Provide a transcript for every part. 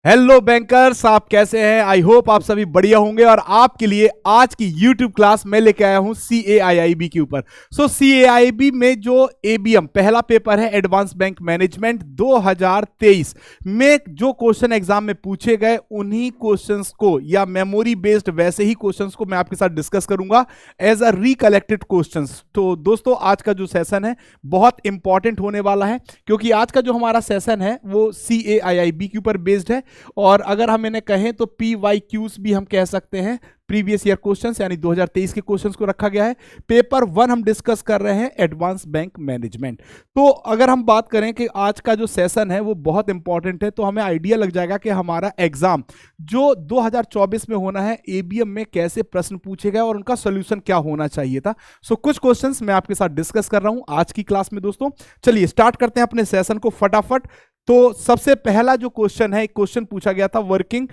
Hello bankers, आप कैसे हैं? आई होप आप सभी बढ़िया होंगे। और आपके लिए आज की यूट्यूब क्लास मैं लेके आया हूं CAIIB के ऊपर। सो CAIIB में जो ABM पहला पेपर है एडवांस बैंक मैनेजमेंट 2023 में जो क्वेश्चन एग्जाम में पूछे गए उन्हीं क्वेश्चंस को या मेमोरी बेस्ड वैसे ही क्वेश्चंस को मैं आपके साथ डिस्कस करूंगा एज अ रिकलेक्टेड क्वेश्चंस। तो दोस्तों आज का जो सेशन है बहुत इंपॉर्टेंट होने वाला है, क्योंकि आज का जो हमारा सेशन है वो CAIIB के ऊपर बेस्ड है। और अगर हम इन्हें कहें तो PYQs भी हम कह सकते हैं, प्रीवियस ईयर क्वेश्चंस यानी 2023 के क्वेश्चंस को रखा गया है। पेपर 1 हम डिस्कस कर रहे हैं एडवांस बैंक मैनेजमेंट। तो अगर हम बात करें कि आज का जो सेशन है वो बहुत इंपॉर्टेंट है, तो हमें आइडिया लग जाएगा कि हमारा एग्जाम जो 2024 में होना है ABM में कैसे प्रश्न पूछे गए और उनका सोल्यूशन क्या होना चाहिए था। सो कुछ क्वेश्चंस मैं आपके साथ डिस्कस कर रहा हूं आज की क्लास में। दोस्तों चलिए स्टार्ट करते हैं अपने सेशन को फटाफट। तो सबसे पहला जो क्वेश्चन है, एक क्वेश्चन पूछा गया था वर्किंग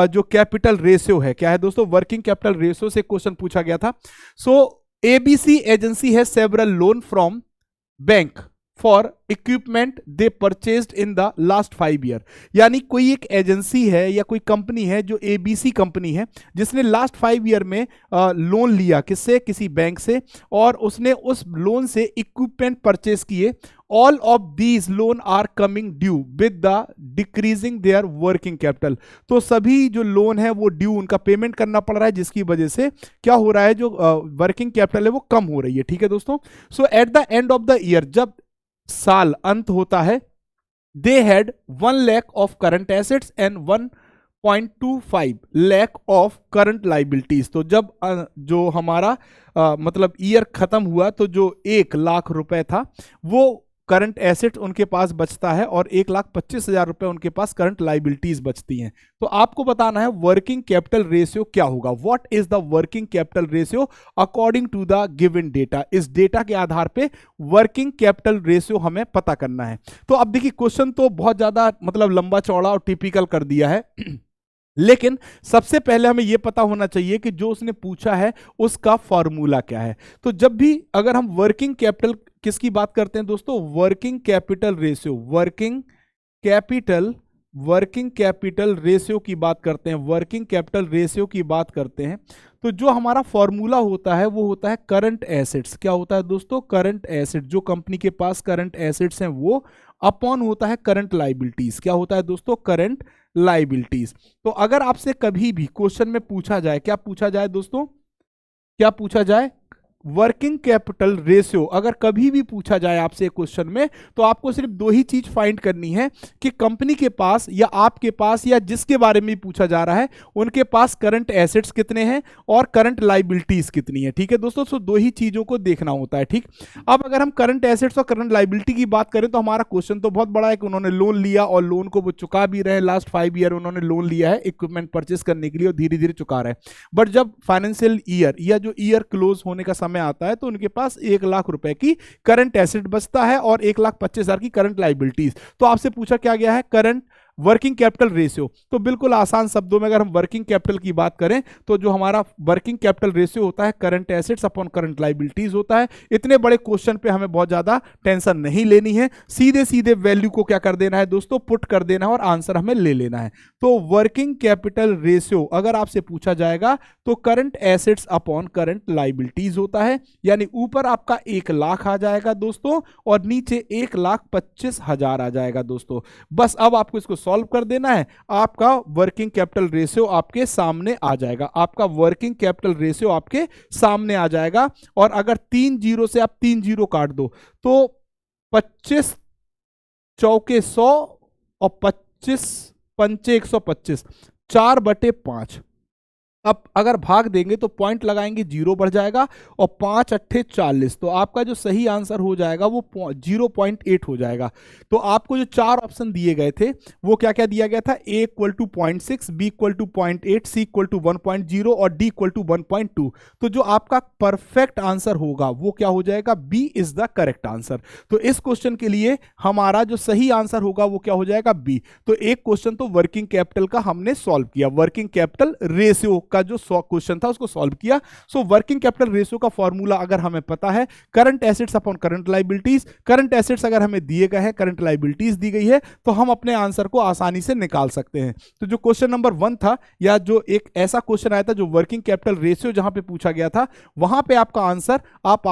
जो कैपिटल रेशियो है, क्या है दोस्तों, वर्किंग कैपिटल रेशियो से क्वेश्चन पूछा गया था। सो ABC एजेंसी है several loan from bank for equipment they purchased in the last 5 year. यानी कोई एक एजेंसी है या कोई कंपनी है जो ABC कंपनी है जिसने लास्ट 5 ईयर में लोन लिया, किससे, किसी बैंक से, और उसने उस लोन से इक्विपमेंट परचेज किए। All of these loan are coming due with the decreasing their working capital. तो सभी जो लोन है वो ड्यू, उनका पेमेंट करना पड़ रहा है, जिसकी वजह से क्या हो रहा है, जो वर्किंग कैपिटल है वो कम हो रही है। ठीक है दोस्तों। So at the end of the year, जब साल अंत होता है, they had 1 lakh of current assets and 1.25 lakh of current liabilities. तो जब जो हमारा मतलब ईयर खत्म हुआ तो जो 1 लाख रुपए था वो करंट एसेट उनके पास बचता है और 1,25,000 रुपए उनके पास करंट लाइबिलिटीज बचती हैं। तो आपको बताना है वर्किंग कैपिटल रेशियो क्या होगा। What is the working capital ratio according to the given data. इस डेटा के आधार पे वर्किंग कैपिटल रेशियो हमें पता करना है। तो अब देखिए क्वेश्चन तो बहुत ज्यादा मतलब लंबा चौड़ा और टिपिकल कर दिया है लेकिन सबसे पहले हमें यह पता होना चाहिए कि जो उसने पूछा है उसका फॉर्मूला क्या है। तो जब भी अगर हम वर्किंग कैपिटल किसकी बात करते हैं दोस्तों, working capital ratio, working capital ratio की बात करते हैं, वर्किंग कैपिटल रेशियो की बात करते हैं, तो जो हमारा फॉर्मूला होता है वो होता है करंट एसेट्स। क्या होता है दोस्तों, करंट एसेट। जो कंपनी के पास करंट एसेट्स हैं वो अपॉन होता है करंट लाइबिलिटीज। क्या होता है दोस्तों, करंट लाइबिलिटीज। तो अगर आपसे कभी भी क्वेश्चन में पूछा जाए, क्या पूछा जाए दोस्तों, क्या पूछा जाए, वर्किंग कैपिटल रेशियो अगर कभी भी पूछा जाए आपसे क्वेश्चन में, तो आपको सिर्फ 2 ही चीज फाइंड करनी है कि कंपनी के पास या आपके पास या जिसके बारे में पूछा जा रहा है उनके पास करंट एसेट्स कितने हैं और करंट लाइबिलिटीज कितनी है। ठीक है दोस्तों। सो 2 ही चीजों को देखना होता है। ठीक। अब अगर हम करंट एसेट्स और करंट लाइबिलिटी की बात करें तो हमारा क्वेश्चन तो बहुत बड़ा है कि उन्होंने लोन लिया और लोन को वो चुका भी रहे। लास्ट 5 ईयर उन्होंने लोन लिया है इक्विपमेंट परचेस करने के लिए और धीरे धीरे चुका रहे। बट जब फाइनेंशियल ईयर या जो ईयर क्लोज होने का समय आता है तो उनके पास 1 लाख रुपए की करंट एसेट बचता है और 1,25,000 की करंट लाइबिलिटीज। तो आपसे पूछा क्या गया है, करंट वर्किंग कैपिटल रेशियो। तो बिल्कुल आसान शब्दों में अगर हम वर्किंग कैपिटल की बात करें तो जो हमारा वर्किंग कैपिटल रेशियो होता है current assets upon current liabilities होता है। इतने बड़े क्वेश्चन पे हमें बहुत ज्यादा टेंशन नहीं लेनी है, सीधे सीधे वैल्यू को क्या कर देना है दोस्तों, पुट कर देना है और आंसर हमें ले लेना है। तो वर्किंग कैपिटल रेशियो अगर आपसे पूछा जाएगा तो current assets upon current liabilities होता है। यानी ऊपर आपका 1 लाख आ जाएगा दोस्तों और नीचे 1,25,000 आ जाएगा दोस्तों। बस अब आपको इसको सॉल्व कर देना है, आपका वर्किंग कैपिटल रेशियो आपके सामने आ जाएगा। आपका वर्किंग कैपिटल रेशियो आपके सामने आ जाएगा। और अगर 3 जीरो से आप 3 जीरो काट दो तो 25 चौके 100 और 25 पंचे 125, 4/5। अब अगर भाग देंगे तो पॉइंट लगाएंगे 0 बढ़ जाएगा और 5 अट्ठे 40। तो आपका जो सही आंसर हो जाएगा वो 0.8 हो जाएगा। तो आपको जो 4 ऑप्शन दिए गए थे वो क्या क्या दिया गया था, A = 0.6, B = 0.8, C = 1.0 और D = 1.2। तो जो आपका परफेक्ट आंसर होगा वो क्या हो जाएगा, B is the correct answer. तो इस क्वेश्चन के लिए हमारा जो सही आंसर होगा वो क्या हो जाएगा, B। तो एक क्वेश्चन तो वर्किंग कैपिटल का हमने सॉल्व किया, वर्किंग कैपिटल रेशियो का जो क्वेश्चन था उसको सॉल्व किया। सो वर्किंग कैपिटल रेशियो का फॉर्मूला अगर हमें पता है, current assets upon current liabilities, current assets अगर हमें दिए गए हैं, करंट लायबिलिटीज दी गई है, तो हम अपने आंसर को आसानी से निकाल सकते हैं। तो जो क्वेश्चन नंबर 1 था, या जो एक ऐसा क्वेश्चन आया था जो वर्किंग कैपिटल रेशियो जहां पे पूछा गया था, वहां पे आपका आंसर आप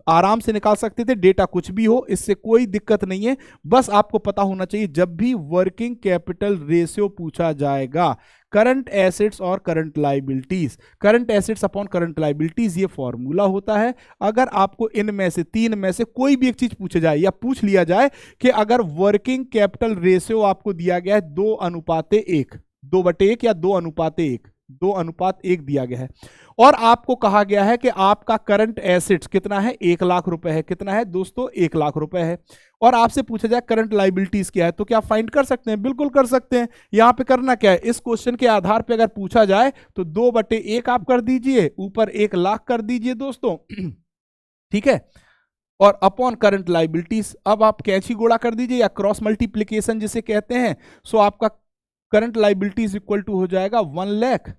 आराम से निकाल सकते थे। डेटा कुछ भी हो, इससे कोई दिक्कत नहीं है। बस आपको पता होना चाहिए जब भी वर्किंग कैपिटल रेशियो पूछा जाएगा, करंट एसेट्स और current liabilities, current assets upon current liabilities, ये फॉर्मूला होता है। अगर आपको इनमें से तीन में से कोई भी एक चीज पूछे जाए या पूछ लिया जाए कि अगर वर्किंग कैपिटल रेशियो आपको दिया गया है 2:1, 2/1 या 2:1, 2:1 दिया गया है, और आपको कहा गया है कि आपका करंट एसेट्स कितना है, 1 लाख रुपए है। कितना है दोस्तों, 1 लाख रुपए है। और आपसे पूछा जाए करंट लायबिलिटीज क्या है, तो क्या फाइंड कर सकते हैं? बिल्कुल कर सकते हैं। यहां पे करना क्या है, इस क्वेश्चन के आधार पे अगर पूछा जाए तो 2/1 आप कर दीजिए, ऊपर 1 लाख कर दीजिए दोस्तों, ठीक है, और अपॉन करंट लायबिलिटीज अब आप कैंची गोला कर दीजिए या क्रॉस मल्टीप्लीकेशन जिसे कहते हैं। सो आपका करंट लायबिलिटीज इक्वल टू हो जाएगा 1 लाख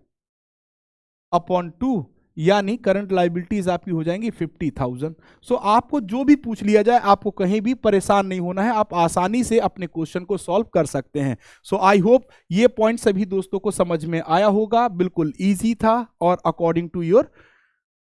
अपॉन 2, यानी करंट लायबिलिटीज आपकी हो जाएंगी 50,000। सो आपको जो भी पूछ लिया जाए, आपको कहीं भी परेशान नहीं होना है, आप आसानी से अपने क्वेश्चन को सॉल्व कर सकते हैं। सो आई होप ये पॉइंट सभी दोस्तों को समझ में आया होगा। बिल्कुल इजी था और अकॉर्डिंग टू योर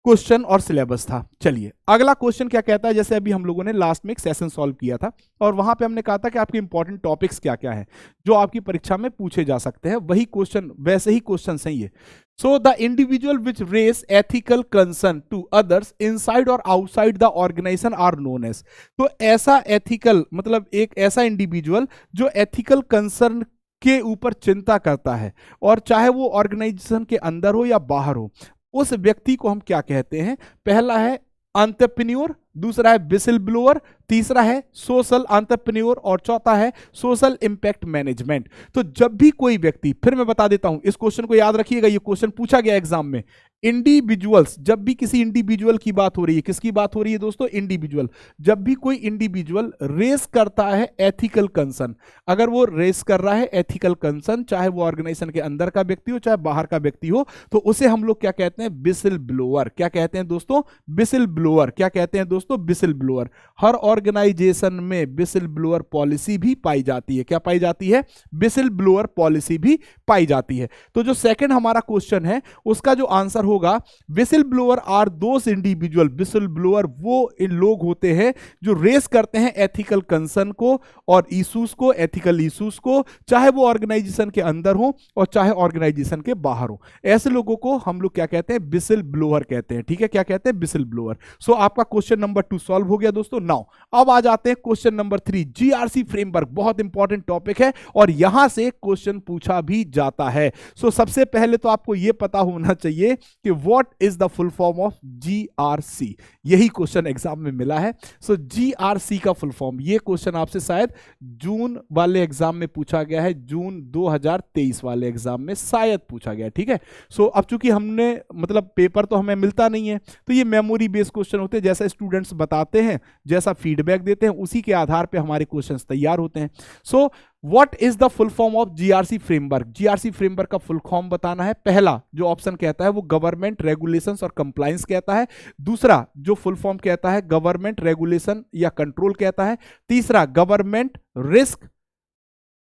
क्वेश्चन और सिलेबस था। चलिए अगला क्वेश्चन क्या कहता है, जैसे अभी हम लोगों ने लास्ट में एक सेशन सॉल्व किया था और वहां पे हमने कहा था कि आपके इंपॉर्टेंट टॉपिक्स क्या क्या है जो आपकी परीक्षा में पूछे जा सकते हैं, वही क्वेश्चन वैसे ही क्वेश्चन सही है। So the individual which raise ethical concern to others inside और outside the organization are known as. तो ऐसा एथिकल मतलब एक ऐसा इंडिविजुअल जो एथिकल कंसर्न के ऊपर चिंता करता है, और चाहे वो ऑर्गेनाइजेशन के अंदर हो या बाहर हो, उस व्यक्ति को हम क्या कहते हैं? पहला है एंटरप्रेन्योर, दूसरा है विसिल ब्लोअर, तीसरा है सोशल एंटरप्रेन्योर और चौथा है सोशल इंपैक्ट मैनेजमेंट। तो जब भी कोई व्यक्ति, फिर मैं बता देता हूं, इस क्वेश्चन को याद रखिएगा, ये क्वेश्चन पूछा गया एग्जाम में। इंडिविजुअल्स, जब भी किसी इंडिविजुअल की बात हो रही है, किसकी बात हो रही है दोस्तों? इंडिविजुअल। जब भी कोई इंडिविजुअल रेस करता है एथिकल कंसर्न, अगर वो रेस कर रहा है एथिकल कंसर्न, चाहे वो ऑर्गेनाइजेशन के अंदर का व्यक्ति हो चाहे बाहर का व्यक्ति हो, तो उसे हम लोग क्या कहते हैं? Whistle blower. क्या कहते हैं दोस्तों? Whistle blower. क्या कहते हैं दोस्तों? Whistle blower. हर ऑर्गेनाइजेशन में विसिल ब्लोअर पॉलिसी भी पाई जाती है। क्या पाई जाती है? विसिल ब्लोअर पॉलिसी भी पाई जाती है। तो जो सेकंड हमारा क्वेश्चन है उसका जो आंसर होगा, whistle blower are those individual, whistle blower वो लोग होते हैं जो रेस करते हैं एथिकल कंसर्न को और इश्यूज को, एथिकल इश्यूज को, चाहे वो ऑर्गेनाइजेशन के अंदर हो और चाहे ऑर्गेनाइजेशन के बाहर हो। ऐसे लोगों को हम लोग क्या कहते हैं? विसिल ब्लोअर कहते हैं। ठीक है, क्या कहते हैं? Whistle blower. सो आपका क्वेश्चन नंबर 2 सॉल्व हो गया दोस्तों। नाउ अब आ जाते हैं क्वेश्चन नंबर 3, जीआरसी फ्रेमवर्क। बहुत इंपॉर्टेंट टॉपिक है और यहां से क्वेश्चन पूछा भी जाता है। सो सबसे पहले तो आपको यह पता होना चाहिए कि what is the full form of GRC. यही क्वेश्चन एग्जाम में मिला है। सो जीआरसी का फुल फॉर्म, ये क्वेश्चन आपसे शायद जून वाले एग्जाम में पूछा गया है, जून 2023 वाले एग्जाम में शायद पूछा गया है। ठीक है, सो अब चूंकि हमने मतलब पेपर तो हमें मिलता नहीं है, तो ये मेमोरी बेस्ड क्वेश्चन होते हैं। जैसा स्टूडेंट्स बताते हैं, जैसा फीडबैक देते हैं, उसी के आधार पे हमारे क्वेश्चंस तैयार होते हैं। So what is the full form of GRC framework? GRC framework का फुल फॉर्म बताना है। पहला जो ऑप्शन कहता है वो गवर्नमेंट रेगुलेशंस और कंप्लायंस कहता है। दूसरा जो फुल फॉर्म कहता है गवर्नमेंट रेगुलेशन या कंट्रोल कहता है। तीसरा गवर्नमेंट रिस्क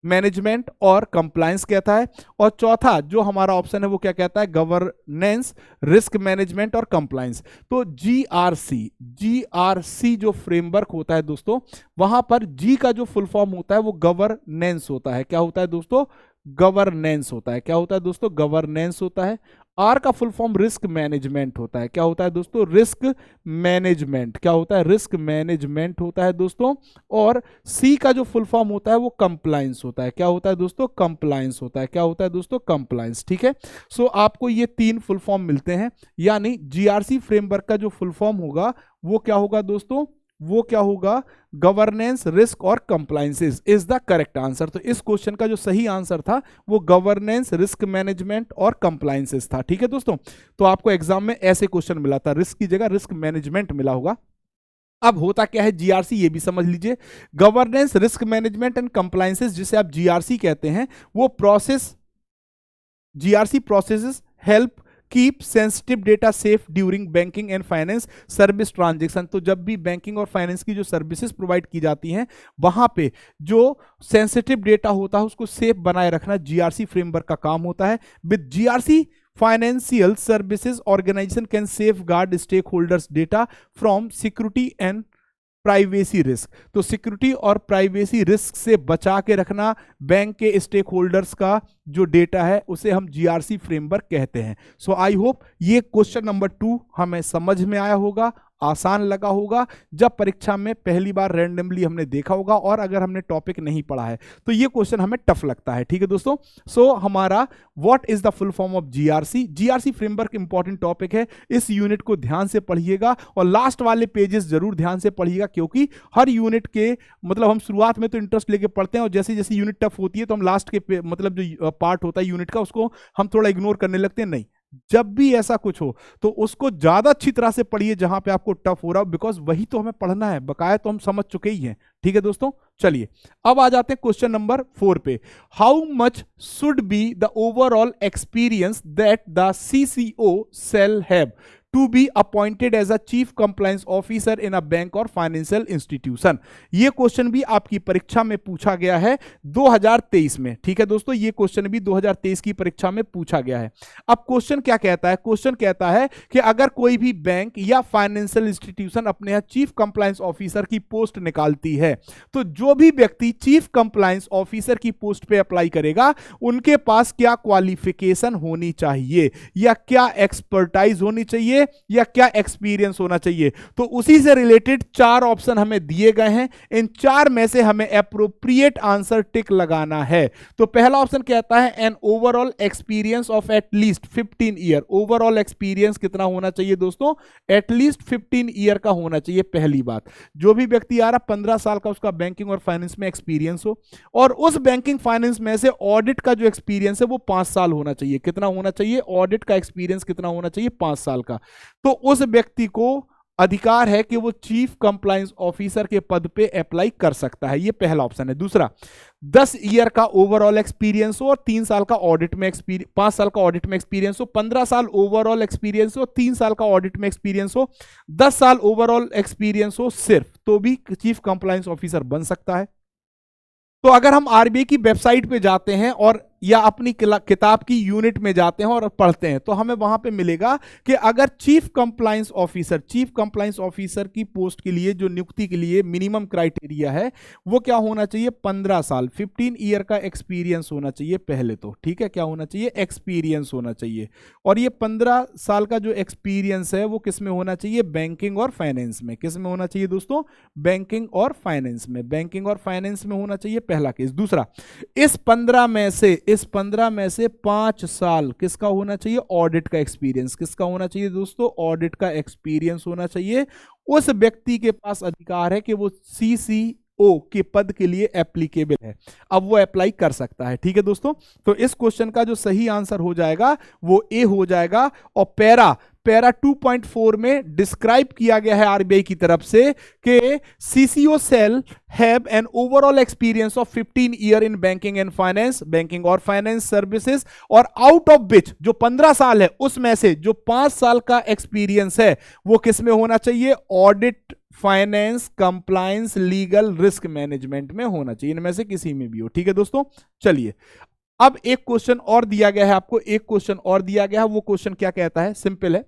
मैनेजमेंट और कंप्लायंस कहता है। और चौथा जो हमारा ऑप्शन है वो क्या कहता है? गवर्नेंस, रिस्क मैनेजमेंट और कंप्लायंस। तो जीआरसी जो फ्रेमवर्क होता है दोस्तों, वहां पर जी का जो फुल फॉर्म होता है वो गवर्नेंस होता है। क्या होता है दोस्तों? गवर्नेंस होता है। क्या होता है दोस्तों? गवर्नेंस होता है। आर का फुल फॉर्म रिस्क मैनेजमेंट होता है। क्या होता है दोस्तों? Risk management. क्या होता है? रिस्क मैनेजमेंट होता है दोस्तों। और सी का जो फुल फॉर्म होता है वो कंप्लायंस होता है। क्या होता है दोस्तों? कंप्लायंस होता है। क्या होता है दोस्तों? कंप्लायंस। ठीक है, सो आपको ये 3 फुल फॉर्म मिलते हैं, यानी जीआरसी फ्रेमवर्क का जो फुल फॉर्म होगा वो क्या होगा दोस्तों? वो क्या होगा? गवर्नेंस, रिस्क और compliances is the correct answer. तो इस क्वेश्चन का जो सही आंसर था वो गवर्नेंस, रिस्क मैनेजमेंट और कंप्लायंसेस था। ठीक है दोस्तों, तो आपको एग्जाम में ऐसे क्वेश्चन मिला था, रिस्क की जगह रिस्क मैनेजमेंट मिला होगा। अब होता क्या है जीआरसी, ये भी समझ लीजिए। Governance, risk management and compliances जिसे आप जीआरसी कहते हैं, वो process, GRC processes help keep sensitive data safe during banking and finance service transaction. तो जब भी बैंकिंग और फाइनेंस की जो सर्विसेज प्रोवाइड की जाती हैं वहां पे जो सेंसिटिव डेटा होता है उसको सेफ बनाए रखना जीआरसी फ्रेमवर्क का काम होता है। With GRC financial services organization can safeguard stakeholders data from security and privacy risk. तो सिक्योरिटी और प्राइवेसी रिस्क से बचा के रखना बैंक के स्टेक होल्डर्स का जो डेटा है उसे हम जीआरसी फ्रेमवर्क कहते हैं। सो आई होप ये क्वेश्चन नंबर 2 हमें समझ में आया होगा, आसान लगा होगा। जब परीक्षा में पहली बार रैंडमली हमने देखा होगा और अगर हमने टॉपिक नहीं पढ़ा है तो ये क्वेश्चन हमें टफ लगता है। ठीक है दोस्तों, सो हमारा what is the full form of GRC. GRC framework important topic है, इस यूनिट को ध्यान से पढ़िएगा और लास्ट वाले पेजेस जरूर ध्यान से पढ़िएगा, क्योंकि हर यूनिट के मतलब हम शुरुआत में तो इंटरेस्ट लेके पढ़ते हैं और जैसे जैसे यूनिट टफ होती है तो हम लास्ट के मतलब जो पार्ट होता है यूनिट का उसको हम थोड़ा इग्नोर करने लगते हैं। नहीं, जब भी ऐसा कुछ हो तो उसको ज्यादा अच्छी तरह से पढ़िए जहां पे आपको टफ हो रहा हो, बिकॉज वही तो हमें पढ़ना है, बकाया तो हम समझ चुके ही हैं। ठीक है दोस्तों, चलिए अब आ जाते हैं क्वेश्चन नंबर 4 पे। How much should be the overall experience that the CCO shall have to be appointed as a chief compliance officer in a bank और फाइनेंशियल इंस्टीट्यूशन। ये क्वेश्चन भी आपकी परीक्षा में पूछा गया है 2023 में। ठीक है दोस्तों, ये क्वेश्चन भी 2023 की परीक्षा में पूछा गया है। अब क्वेश्चन क्या कहता है? क्वेश्चन कहता है कि अगर कोई भी बैंक या फाइनेंशियल इंस्टीट्यूशन अपने यहां चीफ कंप्लायंस ऑफिसर की पोस्ट निकालती है तो जो भी व्यक्ति चीफ कंप्लायंस ऑफिसर की पोस्ट पे अप्लाई करेगा उनके पास क्या क्वालिफिकेशन होनी चाहिए या क्या एक्सपर्टाइज होनी चाहिए या क्या एक्सपीरियंस होना चाहिए। तो उसी से रिलेटेड 4 ऑप्शन हमें दिए गए हैं, इन 4 में से हमें एप्रोप्रिएट आंसर टिक लगाना है। तो पहला ऑप्शन कहता है an overall experience of at least 15 year. Overall experience कितना होना चाहिए दोस्तों? एटलीस्ट 15 ईयर का होना चाहिए। पहली बात, जो भी व्यक्ति आ रहा 15 साल का उसका बैंकिंग और फाइनेंस में एक्सपीरियंस हो और उस बैंकिंग फाइनेंस में से ऑडिट का जो एक्सपीरियंस है वो 5 साल होना चाहिए। कितना होना चाहिए? ऑडिट का एक्सपीरियंस कितना होना चाहिए? 5 साल का। तो उस व्यक्ति को अधिकार है कि वो चीफ कंप्लायंस ऑफिसर के पद पे अप्लाई कर सकता है। ये पहला ऑप्शन है। दूसरा, 10 ईयर का ओवरऑल एक्सपीरियंस हो और 3 साल का ऑडिट में एक्सपीरियंस, 5 साल का ऑडिट में एक्सपीरियंस हो, 15 साल ओवरऑल एक्सपीरियंस हो, 3 साल का ऑडिट में एक्सपीरियंस हो, 10 साल ओवरऑल एक्सपीरियंस हो सिर्फ, तो भी चीफ कंप्लायंस ऑफिसर बन सकता है। तो अगर हम आरबीआई की वेबसाइट पे जाते हैं और या अपनी किताब की यूनिट में जाते हैं और पढ़ते हैं तो हमें वहां पे मिलेगा कि अगर चीफ कंप्लायंस ऑफिसर की पोस्ट के लिए जो नियुक्ति के लिए मिनिमम क्राइटेरिया है वो क्या होना चाहिए? 15 साल, 15 ईयर का एक्सपीरियंस होना चाहिए पहले तो। ठीक है, क्या होना चाहिए? एक्सपीरियंस होना चाहिए। और ये 15 साल का जो एक्सपीरियंस है वो किस में होना चाहिए? बैंकिंग और फाइनेंस में। किस में होना चाहिए दोस्तों? बैंकिंग और फाइनेंस में। बैंकिंग और फाइनेंस में होना चाहिए, पहला केस। दूसरा, इस 15 में से 5 साल किसका होना चाहिए? ऑडिट का एक्सपीरियंस। किसका होना चाहिए दोस्तों? ऑडिट का एक्सपीरियंस होना चाहिए। उस व्यक्ति के पास अधिकार है कि वो सीसीओ के पद के लिए एप्लीकेबल है, अब वो अप्लाई कर सकता है। ठीक है दोस्तों, तो इस क्वेश्चन का जो सही आंसर हो जाएगा वो ए हो जाएगा। और पैरा 2.4 में डिस्क्राइब किया गया है आरबीआई की तरफ से कि CCO shall have an overall experience of 15 year in banking and finance, banking और फाइनेंस सर्विसेज, और आउट ऑफ विच जो 15 साल है उसमें से जो 5 साल का एक्सपीरियंस है वो किस में होना चाहिए? Audit, finance, compliance, legal, risk management में होना चाहिए। इनमें से किसी में भी हो। ठीक है दोस्तों, चलिए अब एक क्वेश्चन और दिया गया है आपको, एक क्वेश्चन और दिया गया है। वो क्वेश्चन क्या कहता है? सिंपल है,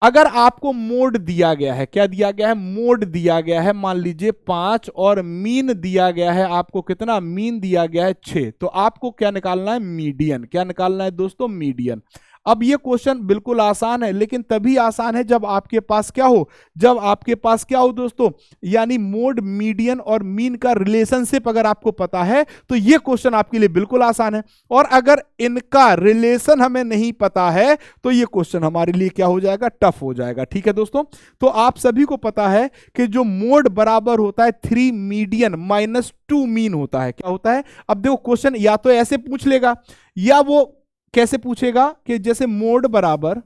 अगर आपको मोड दिया गया है, क्या दिया गया है? मोड दिया गया है, मान लीजिए 5 और मीन दिया गया है आपको। कितना? मीन दिया गया है 6। तो आपको क्या निकालना है? मीडियन। क्या निकालना है दोस्तों? मीडियन। अब ये क्वेश्चन बिल्कुल आसान है, लेकिन तभी आसान है जब आपके पास क्या हो? जब आपके पास क्या हो दोस्तों? यानी मोड, मीडियन और मीन का रिलेशनशिप अगर आपको पता है तो ये क्वेश्चन आपके लिए बिल्कुल आसान है। और अगर इनका रिलेशन हमें नहीं पता है तो ये क्वेश्चन हमारे लिए क्या हो जाएगा? टफ हो जाएगा। ठीक है दोस्तों, तो आप सभी को पता है कि जो मोड बराबर होता है 3 मीडियन माइनस 2 मीन होता है। क्या होता है? अब देखो क्वेश्चन या तो ऐसे पूछ लेगा या वो कैसे पूछेगा कि जैसे मोड बराबर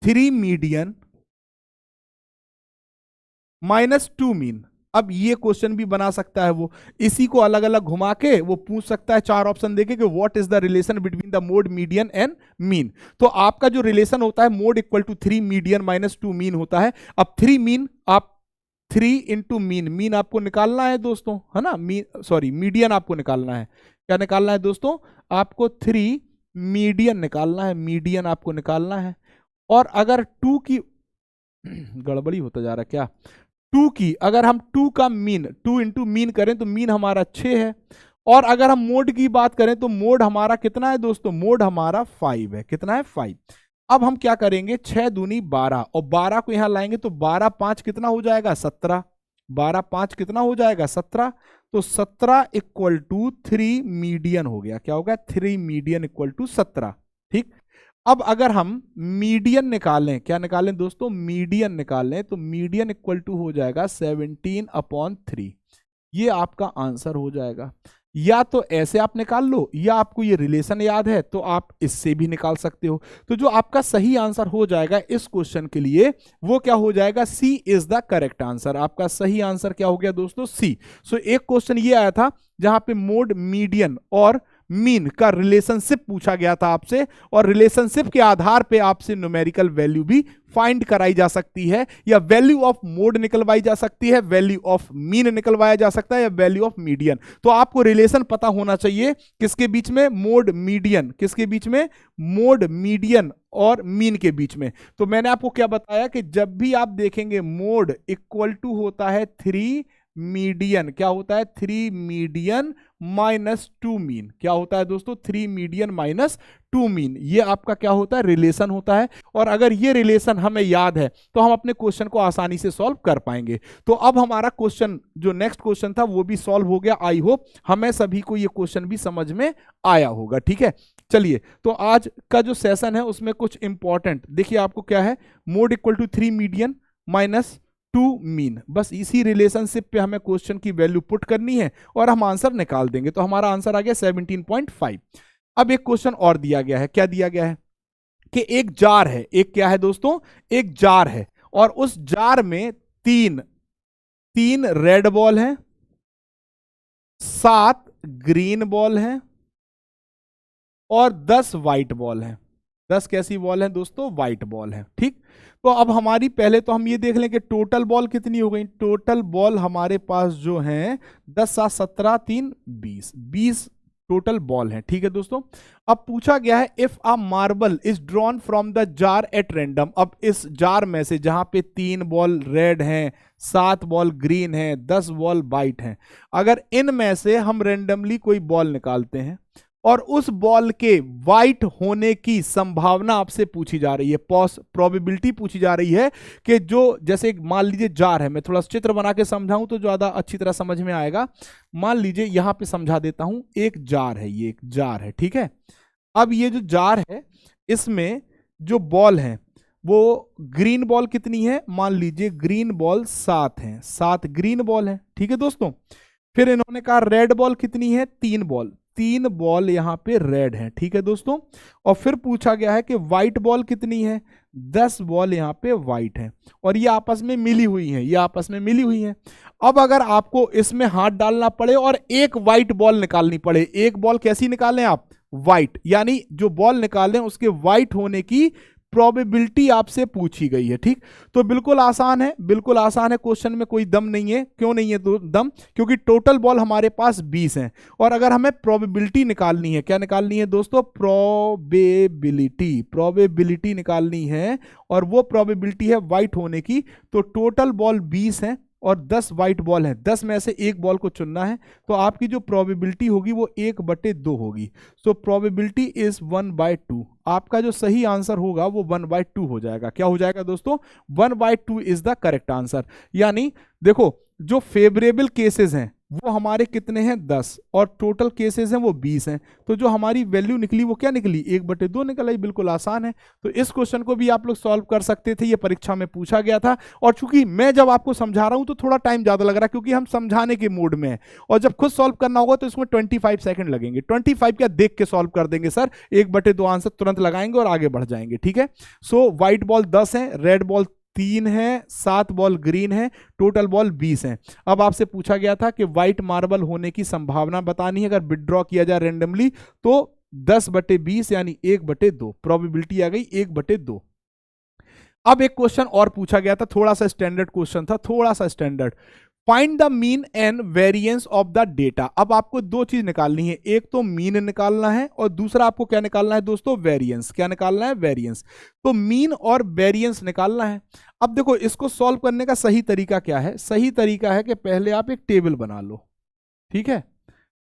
3 मीडियन माइनस 2 मीन। अब ये क्वेश्चन भी बना सकता है वो, इसी को अलग अलग घुमा के वो पूछ सकता है, 4 ऑप्शन देके कि what is the relation between the mode, median and mean. तो आपका जो रिलेशन होता है mode equal to 3 median minus 2 mean होता है। अब 3 मीन, आप 3 इंटू मीन, मीन आपको निकालना है दोस्तों, है ना, मीन सॉरी मीडियन आपको निकालना है। क्या निकालना है दोस्तों? आपको 3 मीडियन निकालना है, मीडियन आपको निकालना है। और अगर 2 की गड़बड़ी होता जा रहा है क्या, 2 की अगर हम 2 का मीन 2 इंटू मीन करें तो मीन हमारा 6 है। और अगर हम मोड की बात करें तो मोड हमारा कितना है दोस्तों? मोड हमारा 5 है। कितना है? 5। अब हम क्या करेंगे, 6 दूनी 12 और 12 को यहां लाएंगे तो 12 5 कितना हो जाएगा? 17। 12 5 कितना हो जाएगा? 17। तो 17 इक्वल टू 3 मीडियन हो गया। क्या हो गया? 3 मीडियन इक्वल टू 17। ठीक। अब अगर हम मीडियन निकालें, क्या निकालें दोस्तों? मीडियन निकालें तो मीडियन इक्वल टू हो जाएगा 17/3। ये आपका आंसर हो जाएगा। या तो ऐसे आप निकाल लो, या आपको ये रिलेशन याद है तो आप इससे भी निकाल सकते हो। तो जो आपका सही आंसर हो जाएगा इस क्वेश्चन के लिए वो क्या हो जाएगा? सी इज द करेक्ट आंसर। आपका सही आंसर क्या हो गया दोस्तों? सी। सो एक क्वेश्चन ये आया था जहां पे मोड, मीडियन और मीन का रिलेशनशिप पूछा गया था आपसे, और रिलेशनशिप के आधार पे आपसे न्यूमेरिकल वैल्यू भी फाइंड कराई जा सकती है, या वैल्यू ऑफ मोड निकलवाई जा सकती है, वैल्यू ऑफ मीन निकलवाया जा सकता है, या वैल्यू ऑफ मीडियन। तो आपको रिलेशन पता होना चाहिए किसके बीच में? Mode median. किसके बीच में? मोड मीडियन और मीन के बीच में। तो मैंने आपको क्या बताया कि जब भी आप देखेंगे मोड इक्वल टू होता है 3 मीडियन, क्या होता है? 3 मीडियन माइनस 2 मीन। क्या होता है दोस्तों? 3 मीडियन माइनस 2 मीन। ये आपका क्या होता है? रिलेशन होता है। और अगर ये रिलेशन हमें याद है तो हम अपने क्वेश्चन को आसानी से सॉल्व कर पाएंगे। तो अब हमारा क्वेश्चन, जो नेक्स्ट क्वेश्चन था वो भी सॉल्व हो गया। आई होप हमें सभी को ये क्वेश्चन भी समझ में आया होगा। ठीक है, चलिए तो आज का जो सेशन है उसमें कुछ इंपॉर्टेंट देखिए आपको क्या है। Mode equal to 3 median minus 2 mean, बस इसी रिलेशनशिप पे हमें क्वेश्चन की वैल्यू पुट करनी है और हम आंसर निकाल देंगे। तो हमारा आंसर आ गया 17.5। अब एक क्वेश्चन और दिया गया है। क्या दिया गया है? कि एक जार है, एक क्या है दोस्तों? एक जार है, और उस जार में तीन रेड बॉल है, 7 ग्रीन बॉल है और 10 व्हाइट बॉल है। 10 कैसी बॉल है दोस्तों? व्हाइट बॉल है। ठीक। तो अब हमारी पहले तो हम ये देख लें कि टोटल बॉल कितनी हो गई। टोटल बॉल हमारे पास जो है 10 7 17 3 20 टोटल बॉल है। ठीक है दोस्तों। अब पूछा गया है if a marble is drawn from the jar at random. अब इस जार में से जहां पे 3 बॉल रेड हैं, 7 बॉल ग्रीन है, 10 बॉल व्हाइट हैं, अगर इनमें से हम रेंडमली कोई बॉल निकालते हैं और उस बॉल के व्हाइट होने की संभावना आपसे पूछी जा रही है, प्रोबेबिलिटी पूछी जा रही है कि जो, जैसे मान लीजिए जार है, मैं थोड़ा चित्र बना के समझाऊं तो ज्यादा अच्छी तरह समझ में आएगा। मान लीजिए यहां पे समझा देता हूं, एक जार है, ये एक जार है। ठीक है। अब ये जो जार है इसमें जो बॉल है वो ग्रीन बॉल कितनी है? मान लीजिए ग्रीन बॉल 7 है, 7 ग्रीन बॉल है। ठीक है दोस्तों। फिर इन्होंने कहा रेड बॉल कितनी है? 3 बॉल, 3 बॉल यहां पे रेड है। ठीक है दोस्तों। और फिर पूछा गया है कि व्हाइट बॉल कितनी है? 10 बॉल यहां पे व्हाइट है, और ये आपस में मिली हुई है, ये आपस में मिली हुई है। अब अगर आपको इसमें हाथ डालना पड़े और एक व्हाइट बॉल निकालनी पड़े, एक बॉल कैसी निकालें आप? व्हाइट, यानी जो बॉल निकालें उसके व्हाइट होने की प्रोबेबिलिटी आपसे पूछी गई है। ठीक। तो बिल्कुल आसान है, बिल्कुल आसान है, क्वेश्चन में कोई दम नहीं है। क्यों नहीं है दम? क्योंकि टोटल बॉल हमारे पास 20 हैं, और अगर हमें प्रोबेबिलिटी निकालनी है, क्या निकालनी है दोस्तों? प्रोबेबिलिटी निकालनी है, और वो प्रोबेबिलिटी है व्हाइट होने की। तो टोटल बॉल 20 है और 10 व्हाइट बॉल है, 10 में से एक बॉल को चुनना है, तो आपकी जो प्रोबेबिलिटी होगी वो 1/2 होगी। So probability is 1/2। आपका जो सही आंसर होगा वो 1/2 हो जाएगा। क्या हो जाएगा दोस्तों? 1/2 इज द करेक्ट आंसर। यानी देखो, जो फेवरेबल केसेस हैं वो हमारे कितने हैं? 10, और टोटल केसेस हैं वो 20 हैं। तो जो हमारी वैल्यू निकली वो क्या निकली? 1/2 निकल आई। बिल्कुल आसान है। तो इस क्वेश्चन को भी आप लोग सॉल्व कर सकते थे, ये परीक्षा में पूछा गया था। और चूंकि मैं जब आपको समझा रहा हूं तो थोड़ा टाइम ज्यादा लग रहा है, क्योंकि हम समझाने के मूड में है, और जब खुद सॉल्व करना होगा तो इसमें 25 सेकंड लगेंगे। 25 क्या, देख के सॉल्व कर देंगे सर, 1/2 आंसर तुरंत लगाएंगे और आगे बढ़ जाएंगे। ठीक है। सो व्हाइट बॉल 10 है, रेड बॉल 3 है, 7 बॉल ग्रीन है, टोटल बॉल 20 है। अब आपसे पूछा गया था कि व्हाइट मार्बल होने की संभावना बतानी है, अगर विड्रॉ किया जाए रेंडमली तो 10/20 यानी 1/2, प्रोबेबिलिटी आ गई 1/2। अब एक क्वेश्चन और पूछा गया था, थोड़ा सा स्टैंडर्ड क्वेश्चन था, थोड़ा सा standard. Find the mean and variance of the data. अब आपको दो चीज निकालनी है, एक तो मीन निकालना है और दूसरा आपको क्या निकालना है दोस्तों, वेरिएंस। क्या निकालना है, वेरिएंस। तो मीन और वेरिएंस निकालना है। अब देखो इसको सॉल्व करने का सही तरीका क्या है, सही तरीका है कि पहले आप एक टेबल बना लो, ठीक है,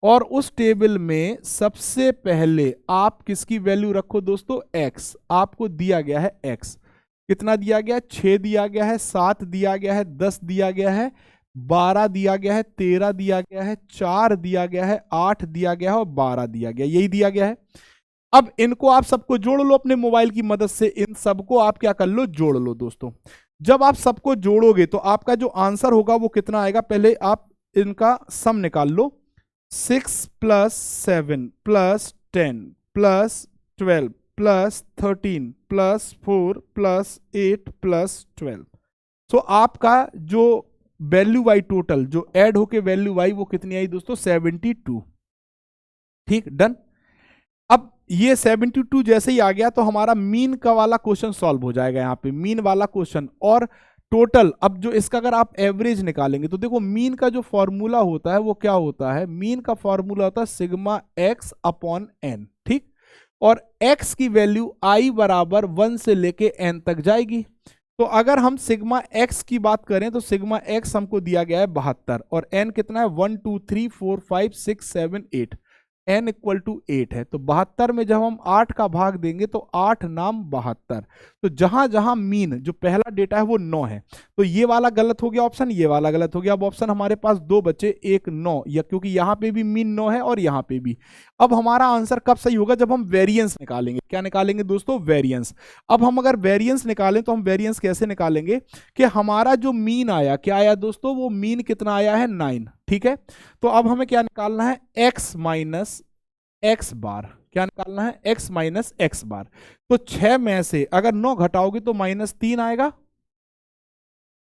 और उस टेबल में सबसे पहले आप किसकी वैल्यू रखो दोस्तों, एक्स। आपको दिया गया है एक्स, कितना दिया गया है, 6 दिया गया है, 7 दिया गया है, 10 दिया गया है, 12 दिया गया है, 13 दिया गया है, 4 दिया गया है, 8 दिया गया है और 12 दिया गया, यही दिया गया है। अब इनको आप सबको जोड़ लो अपने मोबाइल की मदद से, इन सबको आप क्या कर लो, जोड़ लो दोस्तों। जब आप सबको जोड़ोगे तो आपका जो आंसर होगा वो कितना आएगा, पहले आप इनका सम निकाल लो। 6 + 7 + 10 + 12 + 13 + 4 + 8 + 12। सो आपका जो वैल्यू वाई टोटल जो ऐड होके वैल्यू वाई वो कितनी आई दोस्तों, 72। ठीक, डन। अब ये 72 जैसे ही आ गया तो हमारा मीन का वाला क्वेश्चन सॉल्व हो जाएगा, यहां पे मीन वाला क्वेश्चन और टोटल। अब जो इसका अगर आप एवरेज निकालेंगे तो देखो मीन का जो फॉर्मूला होता है वो क्या होता है, मीन का फॉर्मूला होता है सिग्मा एक्स अपॉन एन, ठीक। और x की वैल्यू i बराबर 1 से लेके n तक जाएगी। तो अगर हम सिग्मा x की बात करें तो सिग्मा x हमको दिया गया है 72 और n कितना है 1 2 3 4 5 6 7 8, n = 8 है। तो 72 में जब हम 8 का भाग देंगे तो 8 नाम 72। तो जहां जहां मीन जो पहला डेटा है वो 9 है, तो ये वाला गलत हो गया ऑप्शन, ये वाला गलत हो गया। अब ऑप्शन हमारे पास दो बचे, एक 9, या क्योंकि यहां पे भी मीन 9 है और यहां पे भी। अब हमारा आंसर कब सही होगा, जब हम वेरिएंस निकालेंगे। क्या निकालेंगे दोस्तों, वेरिएंस। अब हम अगर वेरिएंस निकालें तो हम वेरिएंस कैसे निकालेंगे कि हमारा जो मीन आया, क्या आया दोस्तों, वो मीन कितना आया है 9, ठीक है। तो अब हमें क्या निकालना है, x माइनस एक्स बार। क्या निकालना है, x माइनस एक्स बार। तो 6 में से अगर 9 घटाओगे तो -3 आएगा,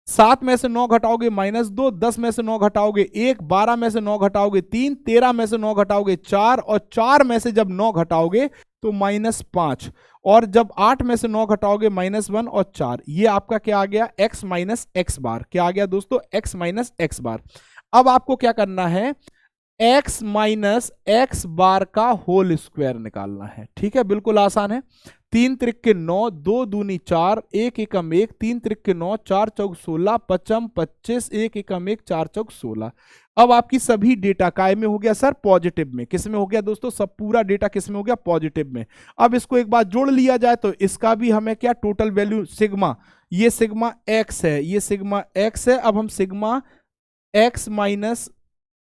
7 में से 9 घटाओगे -2, 10 में से 9 घटाओगे 1, 12 में से 9 घटाओगे 3, 13 में से 9 घटाओगे 4 और 4 में से जब 9 घटाओगे तो -5, और जब 8 में से 9 घटाओगे -1 और 4। ये आपका क्या आ गया, x माइनस एक्स बार। क्या आ गया दोस्तों, x माइनस एक्स बार। अब आपको क्या करना है, x माइनस एक्स बार का होल स्क्वायर निकालना है, ठीक है, बिल्कुल आसान है। 3 त्रिक 9, 2 दूनी 4, 1 एकम 1, 3 त्रिक 9, 4 चौक 16, 5 25, 1 एकम 1, 4 चौक 16। अब आपकी सभी डेटा काय में हो गया सर, पॉजिटिव में। किस में हो गया दोस्तों, सब पूरा डेटा किस में हो गया, पॉजिटिव में। अब इसको एक बार जोड़ लिया जाए तो इसका भी हमें क्या, टोटल वैल्यू सिग्मा, ये सिग्मा एक्स है, ये सिग्मा एक्स है। अब हम sigma x minus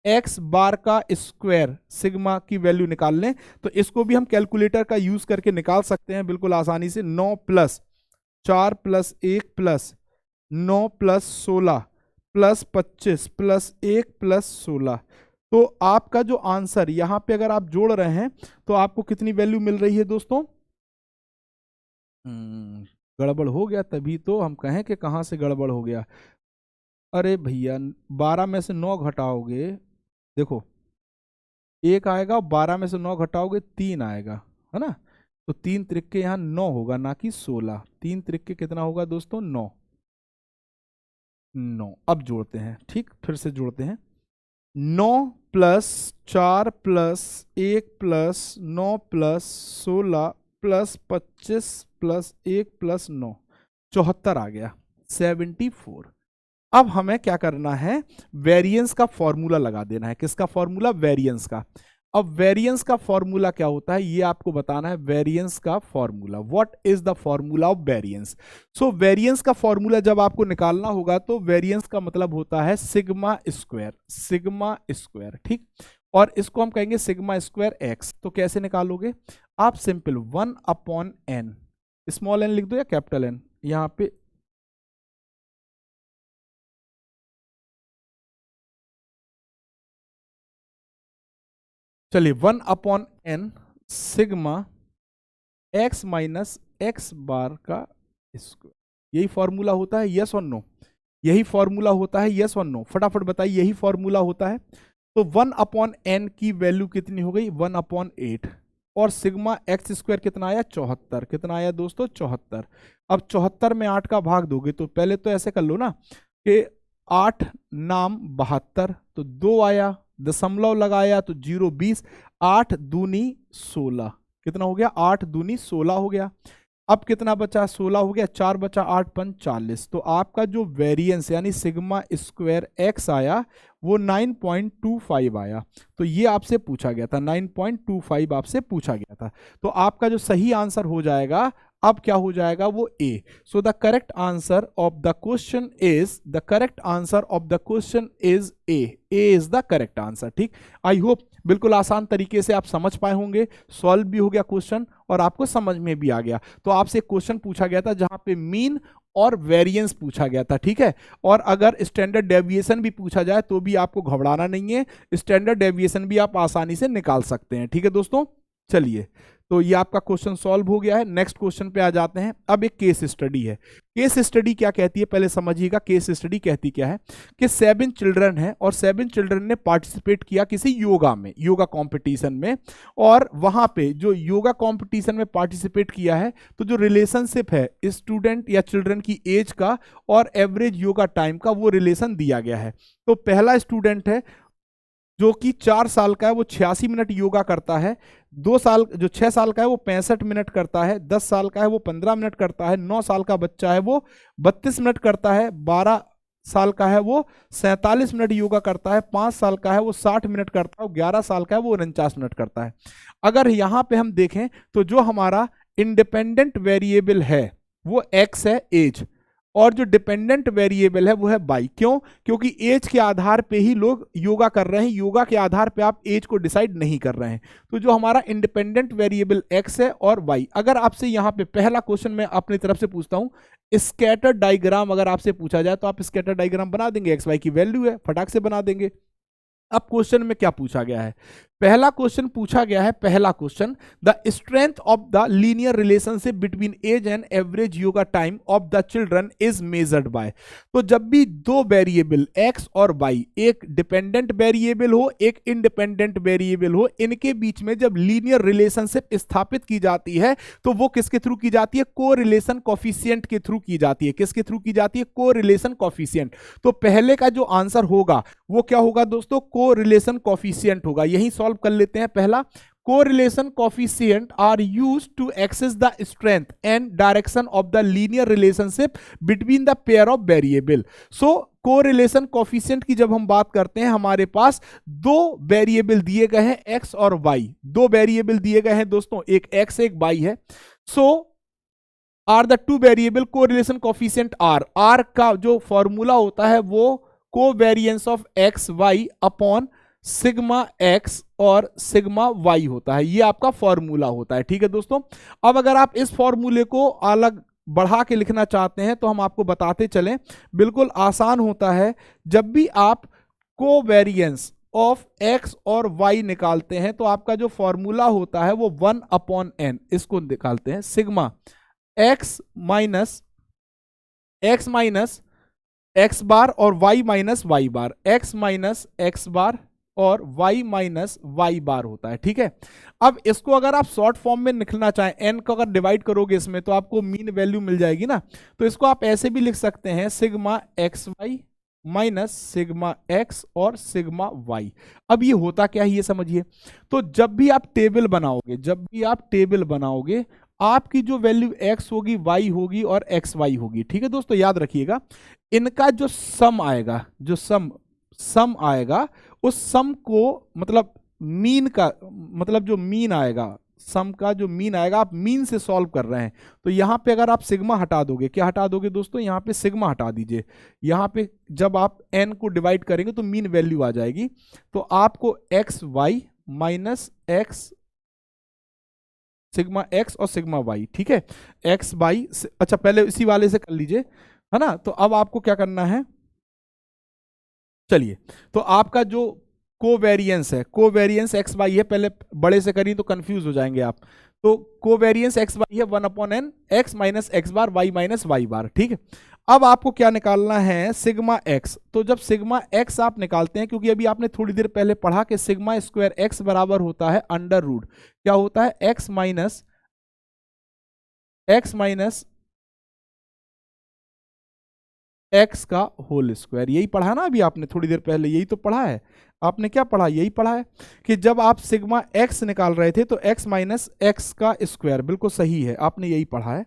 x bar का स्क्वायर सिग्मा की वैल्यू निकाल लें तो इसको भी हम कैलकुलेटर का यूज करके निकाल सकते हैं बिल्कुल आसानी से। 9 + 4 + 1 + 9 + 16 + 25 + 1 + 16। तो आपका जो आंसर यहां पे अगर आप जोड़ रहे हैं तो आपको कितनी वैल्यू मिल रही है दोस्तों, गड़बड़ हो गया, तभी तो हम कहें कि कहां से गड़बड़ हो गया। अरे भैया 12 में से 9 घटाओगे, देखो 1 आएगा, 12 में से 9 घटाओगे 3 आएगा, है ना। तो 3 त्रिक यहाँ 9 होगा, ना कि 16। 3 त्रिक कितना होगा दोस्तों, 9। 9 अब जोड़ते हैं, ठीक, फिर से जोड़ते हैं। 9 + 4 + 1 + 9 + 16 + 25 + 1 + 9, 74 आ गया, 74। अब हमें क्या करना है, वेरिएंस का फॉर्मूला लगा देना है। किसका फॉर्मूला, वेरिएंस का। अब वेरिएंस का फॉर्मूला क्या होता है ये आपको बताना है, वेरिएंस का formula. What is the formula of variance. So variance का फॉर्मूला जब आपको निकालना होगा तो वेरिएंस का मतलब होता है सिग्मा स्क्वायर, सिग्मा स्क्वायर, ठीक। और इसको हम कहेंगे सिग्मा स्क्वायर एक्स। तो कैसे निकालोगे आप, सिंपल 1/n, स्मॉल n लिख दो या कैपिटल N, यहां पे चलिए 1/n sigma x minus x bar का स्क्वायर। यही फॉर्मूला होता है, यस और नो? यही फॉर्मूला होता है, यस और नो? फटाफट बताइए, यही फॉर्मूला होता है। तो 1/n की वैल्यू कितनी हो गई? 1/8। और सिग्मा एक्स स्क्वायर कितना आया? 74। कितना आया दोस्तों? 74। अब 74 में 8 का भाग दोगे तो पहले तो ऐसे कर लो ना कि 8 नाम 72, तो 2 आया, दशमलव लगाया तो 0 20, 8 दूनी 16। कितना हो गया? 8 दूनी 16 हो गया। अब कितना बचा? 16 हो गया, 4 बचा, 8 5 40। तो आपका जो वेरिएंस यानी सिग्मा स्क्वायर एक्स आया वो 9.25 आया। तो ये आपसे पूछा गया था, 9.25 आपसे पूछा गया था। तो आपका जो सही आंसर हो जाएगा अब क्या हो जाएगा? वो A. So the correct answer of the question is, the correct answer of the question is A. A is the correct answer. ठीक, आई होप बिल्कुल आसान तरीके से आप समझ पाए होंगे, सॉल्व भी हो गया क्वेश्चन और आपको समझ में भी आ गया। तो आपसे क्वेश्चन पूछा गया था जहां पे मीन और वेरिएंस पूछा गया था, ठीक है। और अगर स्टैंडर्ड डेविएशन भी पूछा जाए तो भी आपको घबराना नहीं है, स्टैंडर्ड डेविएशन भी आप आसानी से निकाल सकते हैं, ठीक है दोस्तों। चलिए, तो ये आपका क्वेश्चन सॉल्व हो गया है। नेक्स्ट क्वेश्चन पे आ जाते हैं। अब एक केस स्टडी है। केस स्टडी क्या कहती है पहले समझिएगा। केस स्टडी कहती क्या है कि 7 चिल्ड्रन है और 7 चिल्ड्रन ने पार्टिसिपेट किया किसी योगा में, योगा कंपटीशन में, और वहां पे जो योगा कंपटीशन में पार्टिसिपेट किया है तो जो रिलेशनशिप है स्टूडेंट या चिल्ड्रन की एज का और एवरेज योगा टाइम का वो रिलेशन दिया गया है। तो पहला स्टूडेंट है जो कि 4 साल का है वो 86 मिनट योगा करता है, 2 साल जो 6 साल का है वो 65 मिनट करता है, 10 साल का है वो 15 मिनट करता है, 9 साल का बच्चा है वो 32 मिनट करता है, 12 साल का है वो 47 मिनट योगा करता है, 5 साल का है वो 60 मिनट करता है, 11 साल का है वो 49 मिनट करता है। अगर यहां पे हम देखें तो जो हमारा इंडिपेंडेंट वेरिएबल है वो एक्स है, एज, और जो डिपेंडेंट वेरिएबल है वो है वाई। क्यों? क्योंकि एज के आधार पे ही लोग योगा कर रहे हैं, योगा के आधार पे आप एज को डिसाइड नहीं कर रहे हैं। तो जो हमारा इंडिपेंडेंट वेरिएबल एक्स है और वाई। अगर आपसे यहाँ पे पहला क्वेश्चन मैं अपनी तरफ से पूछता हूँ, स्कैटर डायग्राम अगर आपसे पूछा जाए तो आप स्कैटर डायग्राम बना देंगे? एक्स वाई की वैल्यू है, फटाक से बना देंगे। अब क्वेश्चन में क्या पूछा गया है? पहला क्वेश्चन पूछा गया है, पहला question, the strength of the linear relationship between age and average yoga time of the children is measured by. तो जब भी दो वेरिएबल एक्स और वाई, एक डिपेंडेंट वेरिएबल हो एक इंडिपेंडेंट वेरिएबल हो, इनके बीच में जब लीनियर रिलेशनशिप स्थापित की जाती है तो वो किसके थ्रू की जाती है? कोरिलेशन कोफिशिएंट के थ्रू की जाती है। किसके थ्रू की जाती है? Correlation coefficient. तो पहले का जो आंसर होगा वो क्या होगा दोस्तों? कोरिलेशन कोफिशिएंट होगा। यही सॉल्व कर लेते हैं। पहला, correlation coefficient are used to access the strength and direction of the linear relationship between the pair of variable. So correlation coefficient की जब हम बात करते हैं, हमारे पास दो वेरिएबल दिए गए हैं x और y, दो वेरिएबल दिए गए हैं दोस्तों, एक x एक y है। So are the two variable correlation coefficient r का जो फॉर्मूला होता है वो covariance of X Y upon sigma X और सिग्मा वाई होता है। ये आपका फॉर्मूला होता है, ठीक है दोस्तों। अब अगर आप इस फॉर्मूले को अलग बढ़ा के लिखना चाहते हैं तो हम आपको बताते चलें, बिल्कुल आसान होता है। जब भी आप कोवेरिएंस ऑफ एक्स और वाई निकालते हैं तो आपका जो फॉर्मूला होता है वो 1/n, इसको निकालते हैं, सिग्मा एक्स माइनस एक्स बार और y माइनस वाई बार, x माइनस एक्स बार और y माइनस वाई बार होता है, ठीक है। अब इसको अगर आप शॉर्ट फॉर्म में लिखना चाहें, n को अगर डिवाइड करोगे इसमें तो आपको मीन वैल्यू मिल जाएगी ना, तो इसको आप ऐसे भी लिख सकते हैं, sigma X Y minus sigma X और सिग्मा वाई। अब ये होता क्या है ये समझिए। तो जब भी आप टेबल बनाओगे आपकी जो वैल्यू x होगी, y होगी और एक्स वाई होगी, ठीक है दोस्तों। याद रखिएगा, इनका जो सम आएगा, जो सम आएगा, उस सम को मतलब मीन का, मतलब जो मीन आएगा, सम का जो मीन आएगा, आप मीन से सॉल्व कर रहे हैं। तो यहां पे अगर आप सिग्मा हटा दोगे, क्या हटा दोगे दोस्तों? यहां पे सिग्मा हटा दीजिए। यहां पे जब आप n को डिवाइड करेंगे तो मीन वैल्यू आ जाएगी। तो आपको X Y minus X, sigma X और सिग्मा वाई, ठीक है, एक्स बाई, अच्छा पहले इसी वाले से कर लीजिए, है ना। तो अब आपको क्या करना है, चलिए, तो आपका जो कोवेरिएंस है, कोवेरिएंस एक्स वाई है, पहले बड़े से करिए तो कंफ्यूज हो जाएंगे आप। तो कोवेरियंस एक्स वाई है 1/n x minus x bar Y minus Y बार। ठीक है, अब आपको क्या निकालना है, सिग्मा एक्स। तो जब सिग्मा एक्स आप निकालते हैं, क्योंकि अभी आपने थोड़ी देर पहले पढ़ा कि सिग्मा स्क्वायर एक्स बराबर होता है अंडर रूट, क्या होता है, एक्स माइनस एक्स का होल स्क्वायर। यही पढ़ा ना अभी आपने थोड़ी देर पहले, यही तो पढ़ा है आपने। क्या पढ़ा, यही पढ़ा है कि जब आप सिग्मा एक्स निकाल रहे थे तो एक्स माइनस एक्स का स्क्वायर, बिल्कुल सही है, आपने यही पढ़ा है।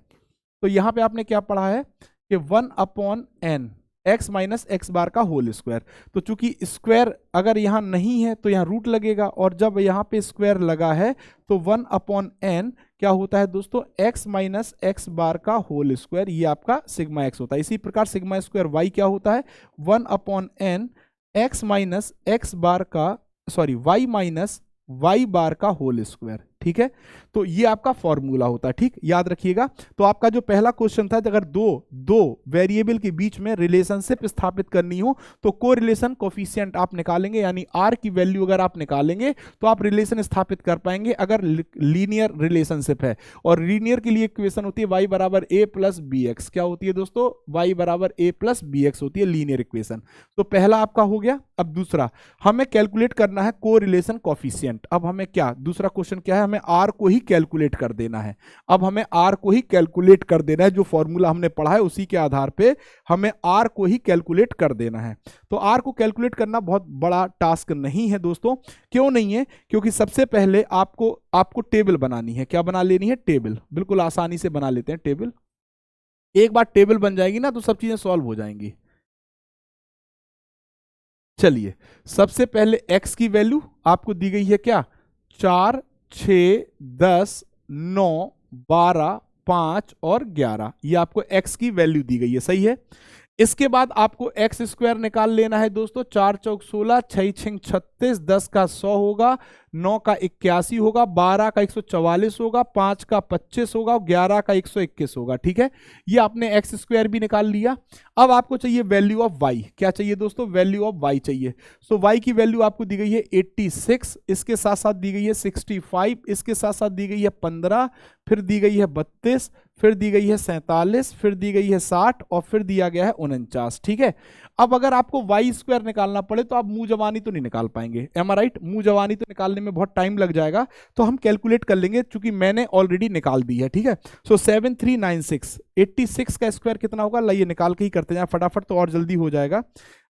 तो यहां पे आपने क्या पढ़ा है कि 1/n x minus x bar का होल स्क्वायर। तो चूंकि स्क्वायर अगर यहां नहीं है तो यहां रूट लगेगा, और जब यहां पे स्क्वायर लगा है तो 1/n क्या होता है दोस्तों, एक्स माइनस एक्स बार का होल स्क्वायर, ये आपका सिग्मा एक्स होता है। इसी प्रकार सिग्मा स्क्वायर वाई क्या होता है, 1/n x minus x bar का, सॉरी वाई माइनस वाई बार का होल स्क्वायर। ठीक है, तो ये आपका फॉर्मूला होता है। ठीक, याद रखिएगा। तो आपका जो पहला क्वेश्चन था, अगर दो वेरिएबल के बीच में रिलेशनशिप स्थापित करनी हो तो कोरिलेशन कोफिशिएंट आप निकालेंगे, यानी आर की वैल्यू अगर आप निकालेंगे तो आप रिलेशन स्थापित कर पाएंगे अगर लीनियर रिलेशनशिप है। और लीनियर के लिए इक्वेशन होती है y बराबर a प्लस बी एक्स। क्या होती है दोस्तों, y बराबर a प्लस बी एक्स होती है लीनियर इक्वेशन। तो पहला आपका हो गया। अब दूसरा हमें कैलकुलेट करना है कोरिलेशन कोफिशिएंट। अब हमें क्या, दूसरा क्वेश्चन क्या है, हमें आर को ही कैलकुलेट कर देना है। अब हमें आर को ही कैलकुलेट कर देना है, जो फॉर्मूला हमने पढ़ा है उसी के आधार पे हमें आर को ही कैलकुलेट कर देना है। तो आर को कैलकुलेट करना बहुत बड़ा टास्क नहीं है दोस्तों। क्यों नहीं है, क्योंकि सबसे पहले आपको टेबल बनानी है। क्या बना लेनी है, टेबल। बिल्कुल आसानी से बना लेते हैं टेबल। एक बार टेबल बन जाएगी ना तो सब चीजें सॉल्व हो जाएंगी। चलिए, सबसे पहले x की वैल्यू आपको दी गई है क्या, 4, 6, 10, 9, 12, 5 और 11। ये आपको x की वैल्यू दी गई है, सही है। इसके बाद आपको एक्स स्क्वायर निकाल लेना है दोस्तों। 4 चौक 16, 6 6 36, 10 का 100 होगा, 9 का 81 होगा, 12 का 144 होगा, 5 का 25 होगा, 11 का 121 होगा। ठीक है, ये आपने एक्स स्क्वायर भी निकाल लिया। अब आपको चाहिए वैल्यू ऑफ वाई। क्या चाहिए दोस्तों, वैल्यू ऑफ वाई चाहिए। सो वाई की वैल्यू आपको दी गई है 86, इसके साथ साथ दी गई है 65, इसके साथ साथ दी गई है 15, फिर दी गई है 32, फिर दी गई है 47, फिर दी गई है 60 और फिर दिया गया है 49। ठीक है, अब अगर आपको वाई स्क्वायर निकालना पड़े तो आप मुंह जवानी तो नहीं निकाल पाएंगे, एम आई राइट। मुंह जवानी तो निकालने में बहुत टाइम लग जाएगा, तो हम कैलकुलेट कर लेंगे चूंकि मैंने ऑलरेडी निकाल दी है। ठीक है, सो 7396, 86 का स्क्वायर कितना होगा, लाइए निकाल के ही करते जाए फटाफट तो और जल्दी हो जाएगा।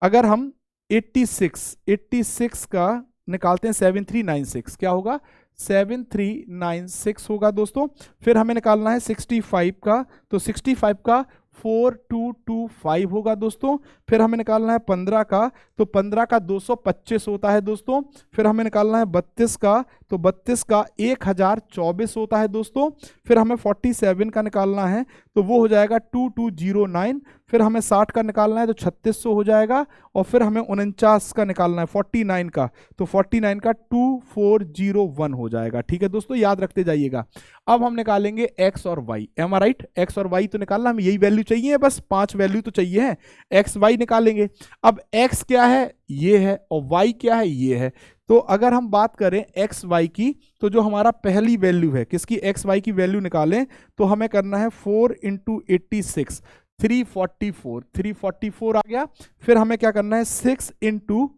अगर हम 86 का निकालते हैं 7396, क्या होगा, 7396 होगा दोस्तों। फिर हमें निकालना है 65 का, तो 65 का 4225 होगा दोस्तों। फिर हमें निकालना है 15 का, तो 15 का 225 होता है दोस्तों। फिर हमें निकालना है 32 का, तो 32 का 1024 होता है दोस्तों। फिर हमें 47 का निकालना है, तो वो हो जाएगा 2209। फिर हमें 60 का निकालना है तो 3600 हो जाएगा। और फिर हमें 49 का निकालना है 49 का, तो 49 का 2401 हो जाएगा। ठीक है दोस्तों, याद रखते जाइएगा। अब हम निकालेंगे x और y, एम आई राइट। x और y तो निकालना, हमें यही वैल्यू चाहिए, बस 5 वैल्यू तो चाहिए है। x y निकालेंगे। अब x क्या है, ये है, और y क्या है, ये है। तो अगर हम बात करें एक्स वाई की, तो जो हमारा पहली वैल्यू है किसकी, एक्स वाई की वैल्यू निकालें तो हमें करना है 4 इंटू 86, 344 आ गया। फिर हमें क्या करना है 6 इंटू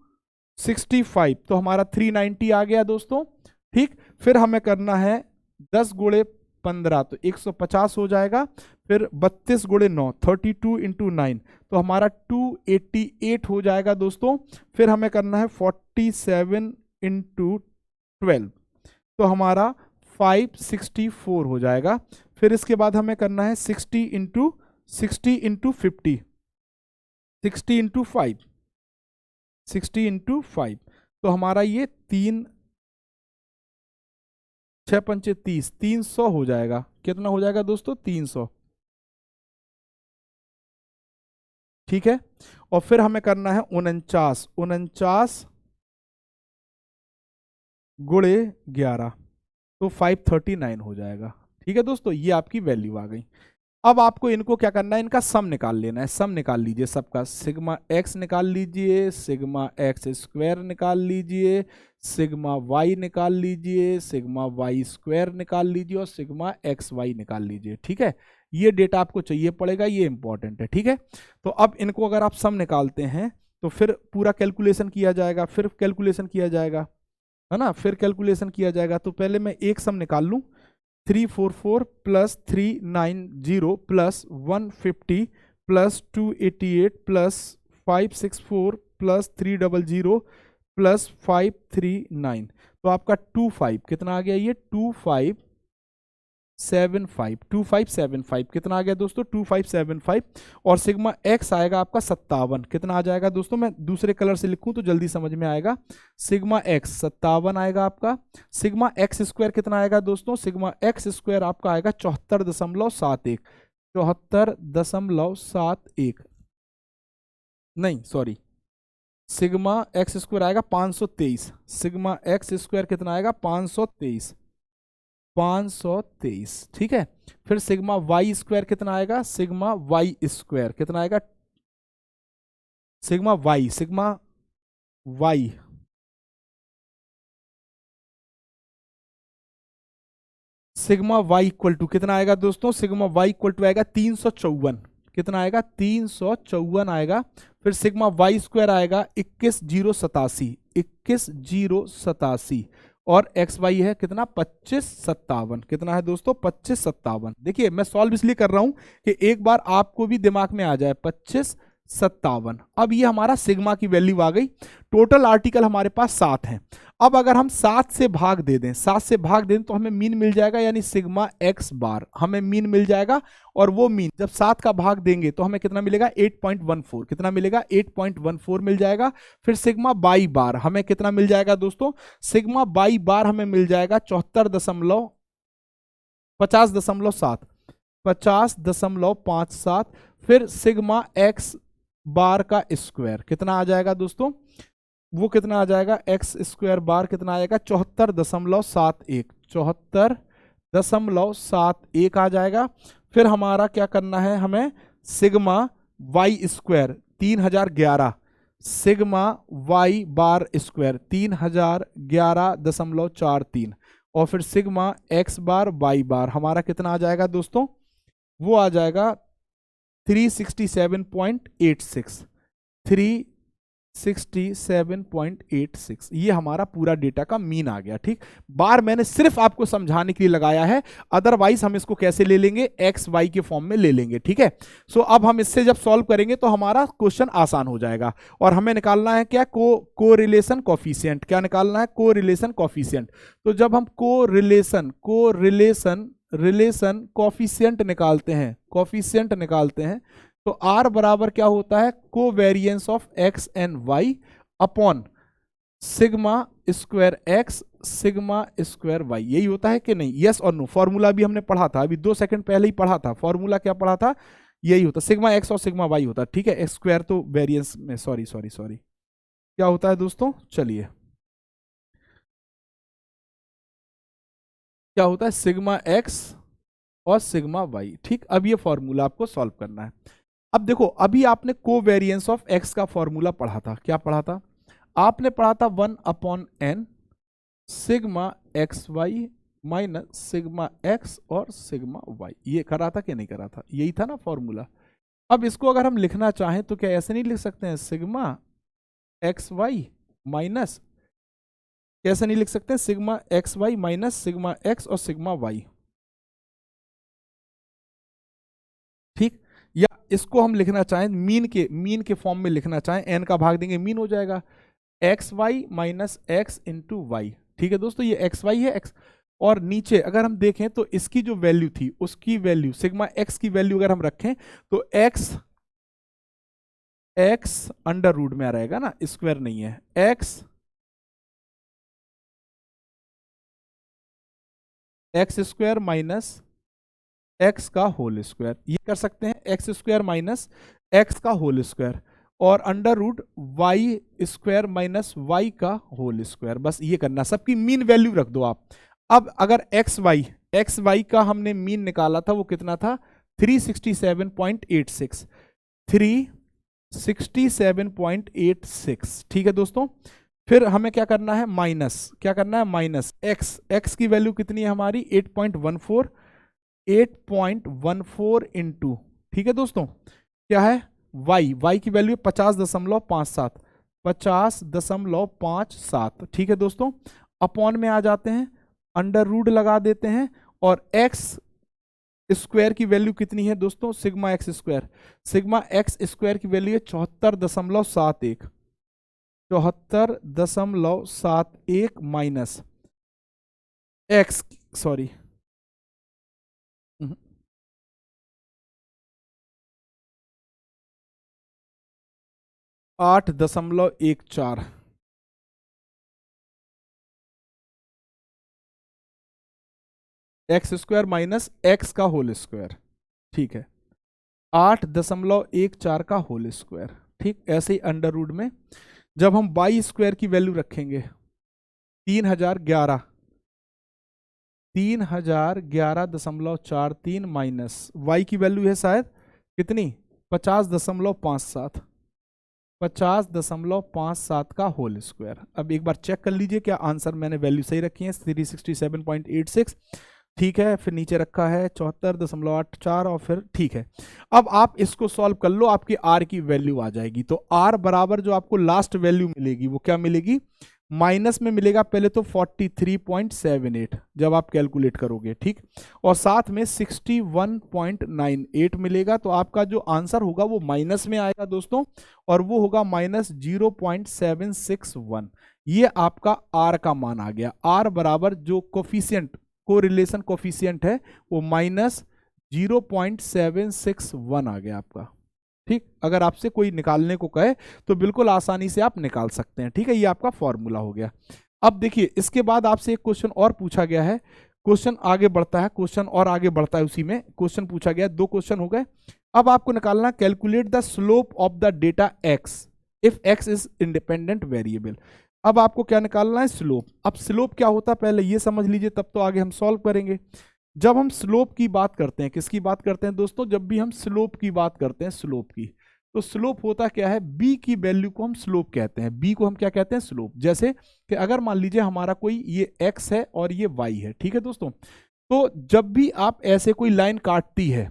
65, तो हमारा 390 आ गया दोस्तों। ठीक, फिर हमें करना है 10 गुणे 15, तो 150 हो जाएगा। फिर 32 गुणे 9, 32 इंटू 9, तो हमारा 288 हो जाएगा दोस्तों। फिर हमें करना है 47 इंटू 12, तो हमारा 564 हो जाएगा। फिर इसके बाद हमें करना है 60 इंटू 50, 60 इंटू 5, 60 इंटू 5, तो हमारा ये 3 6 पंचे 30, 300 हो जाएगा। कितना हो जाएगा दोस्तों, 300। ठीक है, और फिर हमें करना है 49 गुणे 11, तो 539 हो जाएगा। ठीक है दोस्तों, ये आपकी वैल्यू आ गई। अब आपको इनको क्या करना है, इनका सम निकाल लेना है। सम निकाल लीजिए सबका, सिग्मा एक्स निकाल लीजिए, सिग्मा एक्स स्क्वायर निकाल लीजिए, सिग्मा वाई निकाल लीजिए, सिग्मा वाई स्क्वायर निकाल लीजिए और सिग्मा एक्स वाई निकाल लीजिए। ठीक है, ये डेटा आपको चाहिए पड़ेगा, ये इंपॉर्टेंट है। ठीक है, तो अब इनको अगर आप सम निकालते हैं तो फिर पूरा कैलकुलेशन किया जाएगा, फिर कैलकुलेशन किया जाएगा, है ना, फिर कैलकुलेशन किया जाएगा। तो पहले मैं एक सम निकाल लूँ, 344 plus 390 plus 150 plus 288 plus 564 plus 300 plus 539, तो आपका 25 कितना आ गया, ये 2575 कितना आ गया दोस्तों, 2575। और सिग्मा एक्स आएगा आपका 57, कितना आ जाएगा दोस्तों, मैं दूसरे कलर से लिखूं तो जल्दी समझ में आएगा। सिग्मा एक्स 57 आएगा आपका। सिग्मा एक्स स्क्वायर कितना आएगा दोस्तों, सिग्मा एक्स स्क्वायर आपका आएगा 74.71, 74.71 नहीं सॉरी, सिग्मा एक्स स्क्वायर आएगा 523, सिग्मा एक्स स्क्वायर कितना आएगा 523, 523। ठीक है, फिर सिग्मा वाई स्क्वायर कितना आएगा, सिग्मा वाई स्क्वायर कितना आएगा, sigma Y sigma Y equal to कितना आएगा दोस्तों, सिग्मा वाई इक्वल टू आएगा 354, कितना आएगा 354 आएगा। फिर सिग्मा वाई स्क्वायर आएगा 21,087 और एक्स वाई है कितना 2557, कितना है दोस्तों 2557। देखिए मैं सॉल्व इसलिए कर रहा हूं कि एक बार आपको भी दिमाग में आ जाए 2557। अब ये हमारा सिग्मा की वैल्यू आ गई। टोटल आर्टिकल हमारे पास 7 हैं। अब अगर हम 7 से भाग दे दें, 7 से भाग दे दें तो हमें मीन मिल जाएगा, यानी सिग्मा एक्स बार हमें मीन मिल जाएगा। और वो मीन जब 7 का भाग देंगे तो हमें कितना मिलेगा 8.14, कितना मिलेगा 8.14 मिल जाएगा। फिर सिग्मा बाई बार हमें कितना मिल जाएगा दोस्तों, सिग्मा बाई बार हमें मिल जाएगा 50.57। फिर सिग्मा एक्स बार का स्क्वायर कितना आ जाएगा दोस्तों, वो कितना आ जाएगा, एक्स स्क्वायर बार कितना आएगा 74.71 आ जाएगा। फिर हमारा क्या करना है, हमें sigma y square 3011, sigma y bar square 3011.43 और फिर sigma x bar y bar हमारा कितना आ जाएगा दोस्तों, वो आ जाएगा 367.86, 367.86। ये हमारा पूरा डेटा का मीन आ गया। ठीक, बार मैंने सिर्फ आपको समझाने के लिए लगाया है, अदरवाइज हम इसको कैसे ले लेंगे, एक्स वाई के फॉर्म में ले लेंगे। ठीक है, सो अब हम इससे जब सॉल्व करेंगे तो हमारा क्वेश्चन आसान हो जाएगा। और हमें निकालना है क्या, कोरिलेशन कोफिशिएंट। क्या निकालना है, कोरिलेशन कोफिशिएंट। तो जब हम कोरिलेशन कोफिशिएंट निकालते हैं तो R बराबर क्या होता है, covariance of X and Y upon sigma square X sigma square Y. यही होता है कि नहीं, यस और नो। फॉर्मूला भी हमने पढ़ा था, अभी 2 सेकंड पहले ही पढ़ा था। फॉर्मूला क्या पढ़ा था, यही होता, सिग्मा एक्स और सिग्मा वाई होता। ठीक है, एक्स स्क्वायर तो वेरियंस में, सॉरी क्या होता है दोस्तों, चलिए क्या होता है, सिग्मा एक्स और सिग्मा वाई। ठीक, अब ये फॉर्मूला आपको सॉल्व करना है। अब देखो, अभी आपने कोवेरियंस ऑफ एक्स का फॉर्मूला पढ़ा था। क्या पढ़ा था आपने, पढ़ा था 1/n sigma X Y minus sigma X और सिग्मा वाई। ये करा था कि नहीं करा था, यही था ना फॉर्मूला। अब इसको अगर हम लिखना चाहें तो क्या ऐसे नहीं लिख सकते हैं, सिग्मा एक्स वाई माइनस, कैसे नहीं लिख सकते, sigma X Y minus sigma X और सिग्मा वाई। ठीक, या इसको हम लिखना चाहें मीन के फॉर्म में लिखना चाहें, एन का भाग देंगे मीन हो जाएगा X Y minus X into Y. ठीक है दोस्तों, ये एक्स वाई है एक्स, और नीचे अगर हम देखें तो इसकी जो वैल्यू थी उसकी वैल्यू, सिग्मा एक्स की वैल्यू अगर हम रखें तो एक्स अंडर रूट में आ रहेगा ना, स्क्वायर नहीं है, एक्स स्क्वायर माइनस एक्स का होल स्क्वायर, ये कर सकते हैं, एक्स स्क्वायर माइनस एक्स का होल स्क्वायर और under root Y square minus Y का होल स्क्वायर। बस ये करना, सबकी मीन वैल्यू रख दो आप। अब अगर एक्स वाई का हमने मीन निकाला था वो कितना था 367.86, 367.86, ठीक है दोस्तों। फिर हमें क्या करना है, माइनस, क्या करना है, माइनस एक्स, एक्स की वैल्यू कितनी है हमारी 8.14, 8.14 इंटू, ठीक है दोस्तों, क्या है वाई, वाई की वैल्यू 50.57, 50.57, ठीक है दोस्तों। अपॉन में आ जाते हैं, अंडर रूट लगा देते हैं, और एक्स स्क्वायर की वैल्यू कितनी है दोस्तों, sigma x square, sigma x square की वैल्यू है 74.71, 74.71 minus x, sorry 8.14, x square minus X का होल स्क्वायर, ठीक है, 8.14 का होल स्क्वायर, ठीक। ऐसे ही अंडर रूट में जब हम वाई स्क्वायर की वैल्यू रखेंगे 3011, 3011.43 माइनस वाई की वैल्यू है शायद कितनी 50.57, 50.57 का होल स्क्वायर। अब एक बार चेक कर लीजिए क्या आंसर मैंने वैल्यू सही रखी है, 367.86, ठीक है। फिर नीचे रखा है 74.84 और फिर ठीक है। अब आप इसको सॉल्व कर लो, आपकी आर की वैल्यू आ जाएगी। तो आर बराबर जो आपको लास्ट वैल्यू मिलेगी वो क्या मिलेगी, माइनस में मिलेगा पहले तो 43.78 जब आप कैलकुलेट करोगे, ठीक, और साथ में 61.98 मिलेगा। तो आपका जो आंसर होगा वो माइनस में आएगा दोस्तों, और वो होगा माइनस 0.761। ये आपका आर का मान आ गया। आर बराबर जो कोफिशिएंट, कोरिलेशन कोफिशिएंट है वो माइनस 0.761 आ गया आपका, ठीक। अगर आपसे कोई निकालने को कहे तो बिल्कुल आसानी से आप निकाल सकते हैं, ठीक है। ये आपका फॉर्मूला हो गया। अब देखिए इसके बाद आपसे एक क्वेश्चन और पूछा गया है, क्वेश्चन आगे बढ़ता है, क्वेश्चन और आगे बढ़ता है, उसी में क्वेश्चन पूछा गया, दो क्वेश्चन हो गए। अब आपको निकालना, calculate the slope of the data x if x is independent variable. अब आपको क्या निकालना है, स्लोप। अब स्लोप क्या होता है पहले ये समझ लीजिए, तब तो आगे हम सॉल्व करेंगे। जब हम स्लोप की बात करते हैं, किसकी बात करते हैं दोस्तों, जब भी हम स्लोप की बात करते हैं, स्लोप की, तो स्लोप होता क्या है, बी की वैल्यू को हम स्लोप कहते हैं, बी को हम क्या कहते हैं, स्लोप। जैसे कि अगर मान लीजिए हमारा कोई ये एक्स है और ये वाई है, ठीक है दोस्तों, तो जब भी आप ऐसे कोई लाइन काटती है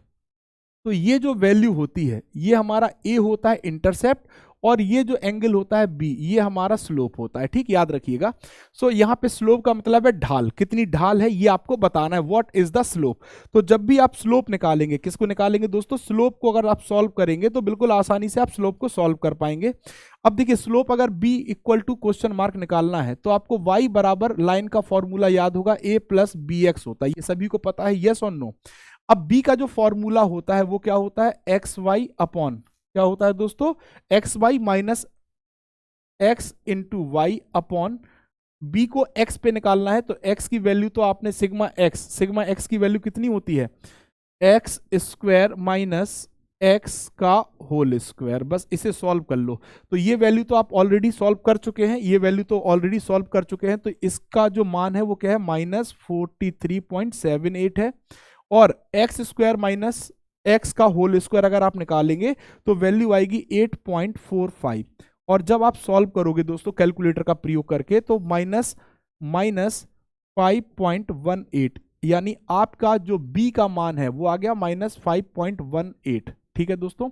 तो ये जो वैल्यू होती है ये हमारा ए होता है इंटरसेप्ट, और ये जो एंगल होता है बी ये हमारा स्लोप होता है, ठीक, याद रखिएगा। सो यहाँ पे स्लोप का मतलब है ढाल, कितनी ढाल है ये आपको बताना है, व्हाट इज द स्लोप। तो जब भी आप स्लोप निकालेंगे, किसको निकालेंगे दोस्तों, स्लोप को अगर आप सॉल्व करेंगे तो बिल्कुल आसानी से आप स्लोप को सॉल्व कर पाएंगे। अब देखिए स्लोप अगर b equal to question mark निकालना है तो आपको y बराबर लाइन का फॉर्मूला याद होगा, a प्लस बी एक्स होता है, ये सभी को पता है, यस और नो। अब b का जो फॉर्मूला होता है वो क्या होता है, एक्स वाई अपॉन, क्या होता है दोस्तों, X Y minus X into Y upon, B को x पे निकालना है तो x की वैल्यू तो आपने सिग्मा x की वैल्यू कितनी होती है, एक्स स्क्वायर माइनस एक्स का होल स्क्वायर, बस इसे सॉल्व कर लो। तो ये वैल्यू तो आप ऑलरेडी सॉल्व कर चुके हैं, ये वैल्यू तो ऑलरेडी सॉल्व कर चुके हैं, तो इसका जो मान है वो क्या है, माइनस 43.78 है। और एक्स स्क्वायर माइनस एक्स का होल स्क्वायर अगर आप निकालेंगे तो वैल्यू आएगी 8.45, और जब आप सॉल्व करोगे दोस्तों कैलकुलेटर का प्रयोग करके तो माइनस 5.18, यानी आपका जो b का मान है वो आ गया माइनस 5.18, ठीक है दोस्तों।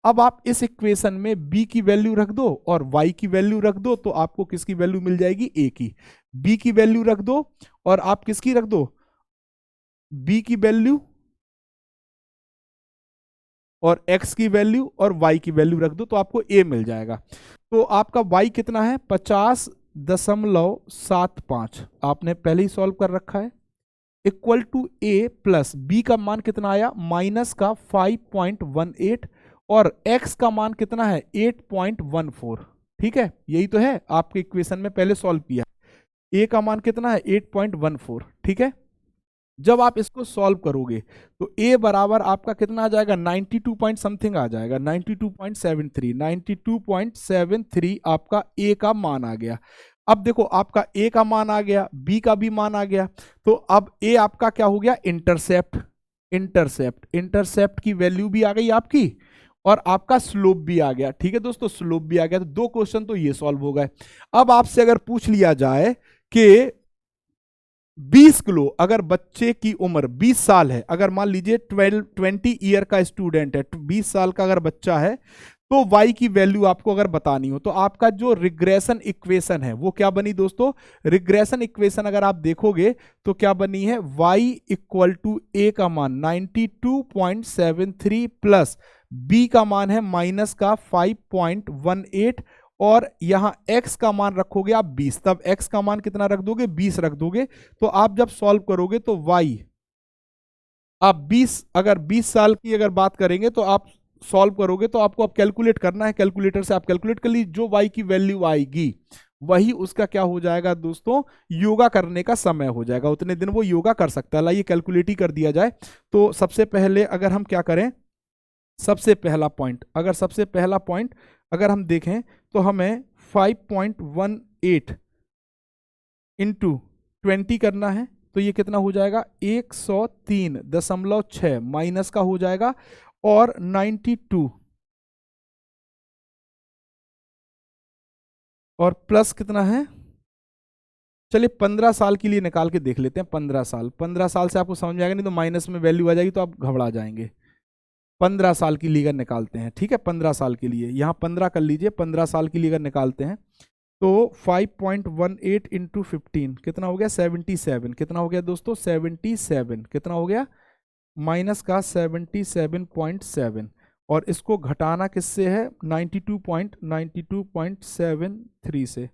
अब आप इस इक्वेशन में b की वैल्यू रख दो और y की वैल्यू रख दो, तो आपको किसकी वैल्यू मिल जाएगी, a की। b की वैल्यू रख दो और आप किसकी रख दो, b की वैल्यू और x की वैल्यू और y की वैल्यू रख दो तो आपको a मिल जाएगा। तो आपका y कितना है, 50.75, आपने पहले ही सॉल्व कर रखा है, equal to a plus B का मान कितना आया, माइनस का 5.18, और x का मान कितना है 8.14, ठीक है, यही तो है आपके इक्वेशन में पहले सॉल्व किया, a का मान कितना है 8.14, ठीक है। जब आप इसको सॉल्व करोगे तो a बराबर आपका कितना आ जाएगा, 92 पॉइंट समथिंग आ जाएगा, 92.73 आपका a का मान आ गया। अब देखो आपका a का मान आ गया, b का भी मान आ गया, तो अब a आपका क्या हो गया, इंटरसेप्ट, इंटरसेप्ट की वैल्यू भी आ गई आपकी और आपका स्लोप भी आ गया। ठीक है दोस्तों, स्लोप भी आ गया। तो 2 क्वेश्चन तो ये सॉल्व हो गए। अब आपसे अगर पूछ लिया जाए कि 20 किलो, अगर बच्चे की उम्र 20 साल है, अगर मान लीजिए 20 ईयर का स्टूडेंट है, 20 साल का अगर बच्चा है, तो y की वैल्यू आपको अगर बतानी हो तो आपका जो रिग्रेशन इक्वेशन है वो क्या बनी दोस्तों? रिग्रेशन इक्वेशन अगर आप देखोगे तो क्या बनी है? y इक्वल टू a का मान 92.73 प्लस b का मान है माइनस का 5.18 और यहां x का मान रखोगे आप 20, तब x का मान कितना रख दोगे? 20 रख दोगे। तो आप जब सॉल्व करोगे तो y आप 20, अगर 20 साल की अगर बात करेंगे तो आप सॉल्व करोगे तो आपको अब कैलकुलेट करना है, कैलकुलेटर से आप कैलकुलेट कर लीजिए। जो y की वैल्यू आएगी वही उसका क्या हो जाएगा दोस्तों? योगा करने का समय हो जाएगा, उतने दिन वो योगा कर सकता है। लाइए कैलकुलेट ही कर दिया जाए। तो सबसे पहले अगर हम क्या करें, सबसे पहला पॉइंट अगर हम देखें तो हमें 5.18 इंटू 20 करना है, तो ये कितना हो जाएगा? 103.6 माइनस का हो जाएगा और 92 और प्लस कितना है? चलिए 15 साल के लिए निकाल के देख लेते हैं। 15 साल से आपको समझ में आएगा, नहीं तो माइनस में वैल्यू आ जाएगी तो आप घबरा जाएंगे। 15 साल की लीगर निकालते हैं, ठीक है? 15 साल के लिए यहाँ 15 कर लीजिए। 15 साल की लीगर निकालते हैं तो 5.18 इंटू 15 कितना हो गया? 77। कितना हो गया दोस्तों? 77। कितना हो गया? माइनस का 77.7 और इसको घटाना किससे है? 92.73 से।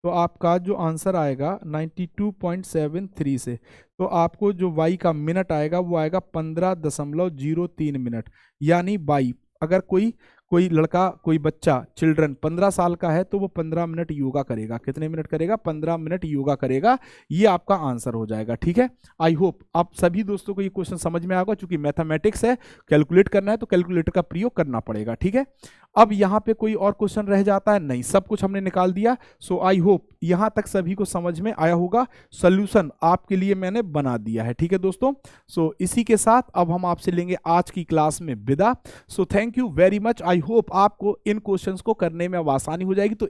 तो आपका जो आंसर आएगा 92.73 से, तो आपको जो y का मिनट आएगा वो आएगा 15.03 मिनट। यानी बाई अगर कोई लड़का, कोई बच्चा, चिल्ड्रन 15 साल का है तो वो 15 मिनट योगा करेगा। कितने मिनट करेगा? 15 मिनट योगा करेगा। ये आपका आंसर हो जाएगा। ठीक है, आई होप आप सभी दोस्तों को ये क्वेश्चन समझ में आएगा। चूंकि मैथमेटिक्स है, कैलकुलेट करना है तो कैलकुलेटर का प्रयोग करना पड़ेगा। ठीक है, अब यहाँ पे कोई और क्वेश्चन रह जाता है? नहीं, सब कुछ हमने निकाल दिया। सो आई होप यहाँ तक सभी को समझ में आया होगा। सोल्यूशन आपके लिए मैंने बना दिया है। ठीक है दोस्तों, सो इसी के साथ अब हम आपसे लेंगे आज की क्लास में विदा। So thank you very much. I hope आपको इन क्वेश्चंस को करने में अब आसानी हो जाएगी। तो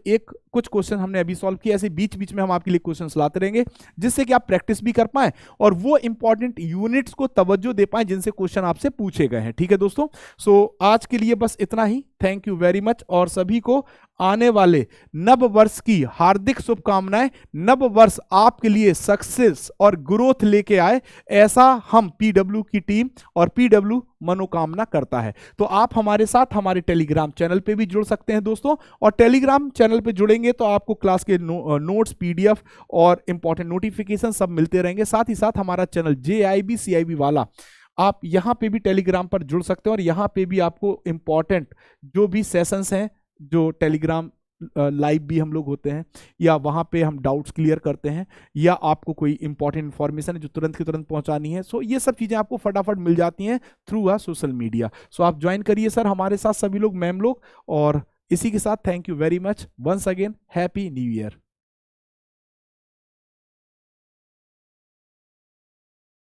कुछ क्वेश्चन हमने अभी सॉल्व किए, ऐसे बीच बीच में हम आपके लिए क्वेश्चंस लाते रहेंगे जिससे कि आप प्रैक्टिस भी कर पाए और वो इंपॉर्टेंट यूनिट्स को तवज्जो दे पाए जिनसे क्वेश्चन आपसे पूछे गए हैं। ठीक है दोस्तों, सो आज के लिए बस इतना ही। थैंक यू वेरी मच और सभी को आने वाले नव वर्ष की हार्दिक शुभकामनाएं। नव वर्ष आपके लिए सक्सेस और ग्रोथ लेके आए, ऐसा हम पीडब्ल्यू की टीम और पीडब्ल्यू मनोकामना करता है। तो आप हमारे साथ हमारे टेलीग्राम चैनल पे भी जुड़ सकते हैं दोस्तों, और टेलीग्राम चैनल पे जुड़ेंगे तो आपको क्लास के नोट्स, पीडीएफ और इंपॉर्टेंट नोटिफिकेशन सब मिलते रहेंगे। साथ ही साथ हमारा चैनल JIB CIB वाला, आप यहाँ पे भी टेलीग्राम पर जुड़ सकते हैं और यहाँ पे भी आपको इंपॉर्टेंट जो भी सेशंस हैं, जो टेलीग्राम लाइव भी हम लोग होते हैं, या वहाँ पे हम डाउट्स क्लियर करते हैं, या आपको कोई इंपॉर्टेंट इन्फॉर्मेशन है जो तुरंत की तुरंत पहुँचानी है, सो ये सब चीज़ें आपको फटाफट मिल जाती हैं थ्रू सोशल मीडिया। सो आप ज्वाइन करिए सर हमारे साथ, सभी लोग, मैम लोग। और इसी के साथ thank you very much once again, happy new year.